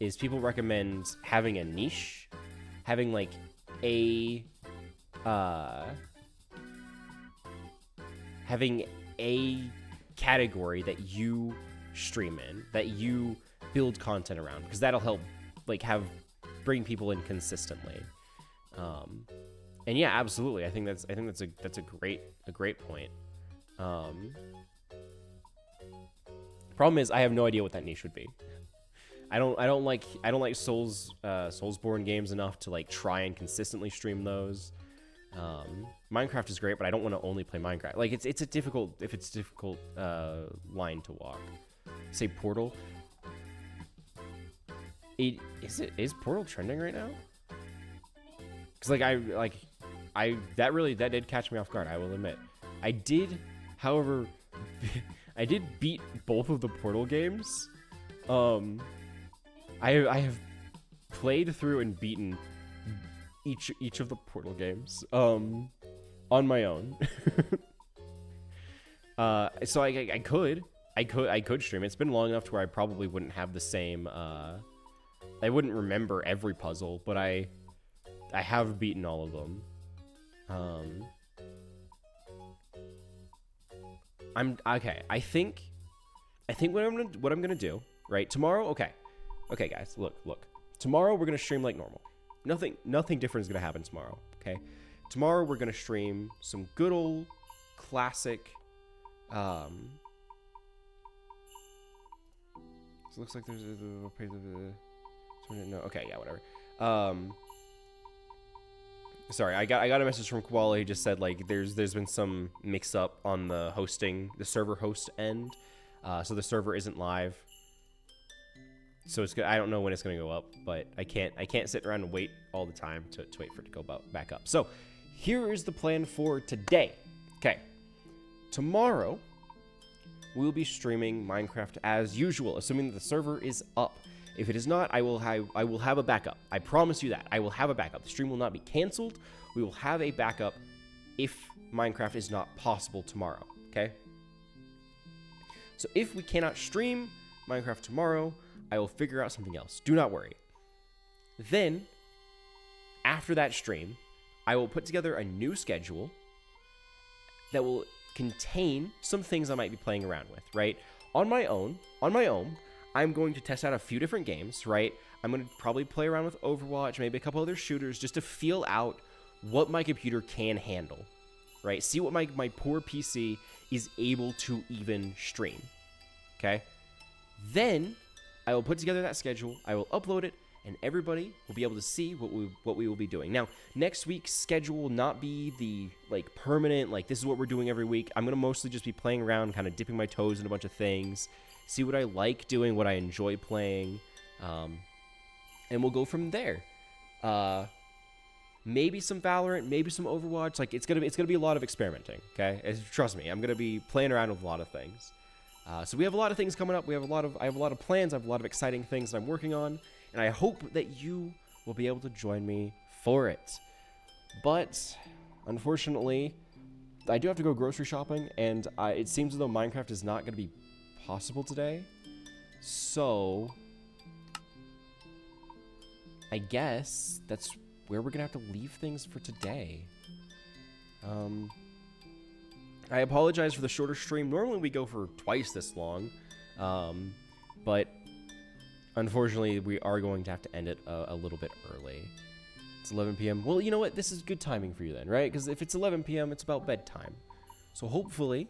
is people recommend having a niche, having like having a category that you stream in, that you build content around, because that'll help like bring people in consistently. And yeah, absolutely. I think that's a great point. Problem is, I have no idea what that niche would be. I don't like Soulsborne games enough to like try and consistently stream those. Minecraft is great, but I don't want to only play Minecraft. Like it's a difficult line to walk. Say Portal. Is Portal trending right now? Because that did catch me off guard, I will admit. I did, however, I did beat both of the Portal games. I have played through and beaten each of the Portal games on my own. So I could stream. It's been long enough to where I probably wouldn't have the same I wouldn't remember every puzzle, but I have beaten all of them. I think what I'm gonna do, right? Tomorrow, okay, guys, look. Tomorrow we're gonna stream like normal. Nothing different is gonna happen tomorrow. Okay, tomorrow we're gonna stream some good old classic. So it looks like there's no. Okay, yeah, whatever. Sorry, I got a message from Koala. He just said like there's been some mix up on the server host end, so the server isn't live. So it's good. I don't know when it's gonna go up, but I can't sit around and wait all the time to wait for it to go back up. So here is the plan for today. Okay, tomorrow we'll be streaming Minecraft as usual, assuming that the server is up. If it is not, I will have a backup. I promise you that. I will have a backup. The stream will not be canceled. We will have a backup if Minecraft is not possible tomorrow, okay? So if we cannot stream Minecraft tomorrow, I will figure out something else. Do not worry. Then, after that stream, I will put together a new schedule that will contain some things I might be playing around with, right? On my own, I'm going to test out a few different games, right? I'm going to probably play around with Overwatch, maybe a couple other shooters, just to feel out what my computer can handle, right? See what my poor PC is able to even stream, okay? Then I will put together that schedule, I will upload it, and everybody will be able to see what we will be doing. Now, next week's schedule will not be the like permanent, like this is what we're doing every week. I'm going to mostly just be playing around, kind of dipping my toes in a bunch of things, see what I like doing, what I enjoy playing, and we'll go from there. Maybe some Valorant, maybe some Overwatch. Like it's gonna be a lot of experimenting. Okay, trust me, I'm gonna be playing around with a lot of things. So we have a lot of things coming up. I have a lot of plans. I have a lot of exciting things that I'm working on, and I hope that you will be able to join me for it. But unfortunately, I do have to go grocery shopping, and it seems as though Minecraft is not gonna be possible today, so I guess that's where we're gonna have to leave things for today. I apologize for the shorter stream. Normally we go for twice this long, but unfortunately we are going to have to end it a little bit early. It's 11 p.m. Well, you know what? This is good timing for you then, right? Because if it's 11 p.m., it's about bedtime. So hopefully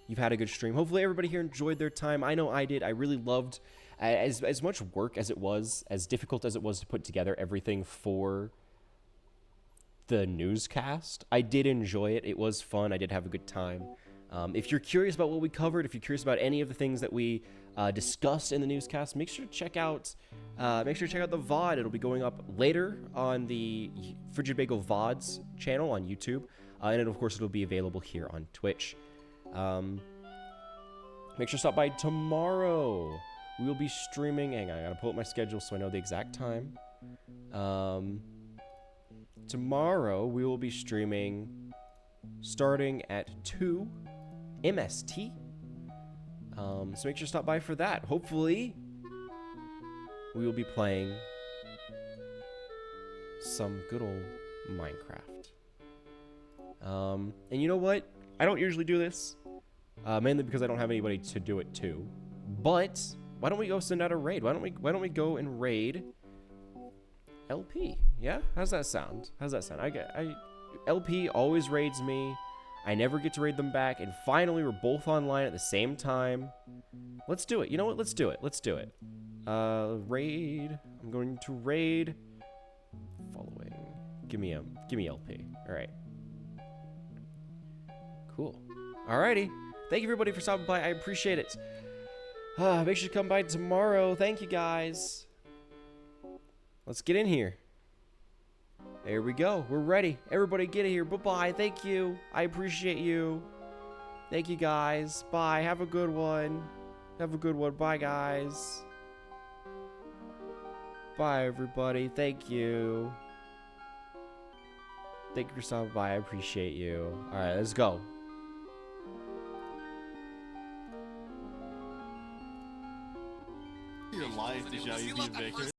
you've had a good stream. Hopefully everybody here enjoyed their time. I know I did. I really loved, as much work as it was, as difficult as it was to put together everything for the newscast, I did enjoy it. It was fun. I did have a good time. If you're curious about what we covered, if you're curious about any of the things that we discussed in the newscast, make sure to check out the VOD. It'll be going up later on the Frigid Bagel VODs channel on YouTube, and of course it'll be available here on Twitch. Make sure to stop by tomorrow we will be streaming. Hang on, I gotta pull up my schedule so I know the exact time. Tomorrow we will be streaming starting at 2 MST. So make sure to stop by for that. Hopefully, we will be playing some good old Minecraft. And you know what? I don't usually do this, mainly because I don't have anybody to do it to. But why don't we go send out a raid? Why don't we go and raid LP? Yeah, how's that sound? LP always raids me. I never get to raid them back, and finally we're both online at the same time. Let's do it. You know what? Let's do it. Raid. I'm going to raid. Following. Give me LP. All right. Cool. Alrighty. Thank you everybody for stopping by. I appreciate it. Make sure to come by tomorrow. Thank you guys. Let's get in here. There we go. We're ready. Everybody get in here. Bye-bye. Thank you. I appreciate you. Thank you guys. Bye. Have a good one. Bye guys. Bye everybody. Thank you. Thank you for stopping by. I appreciate you. Alright, let's go. Your life to show you be a victor.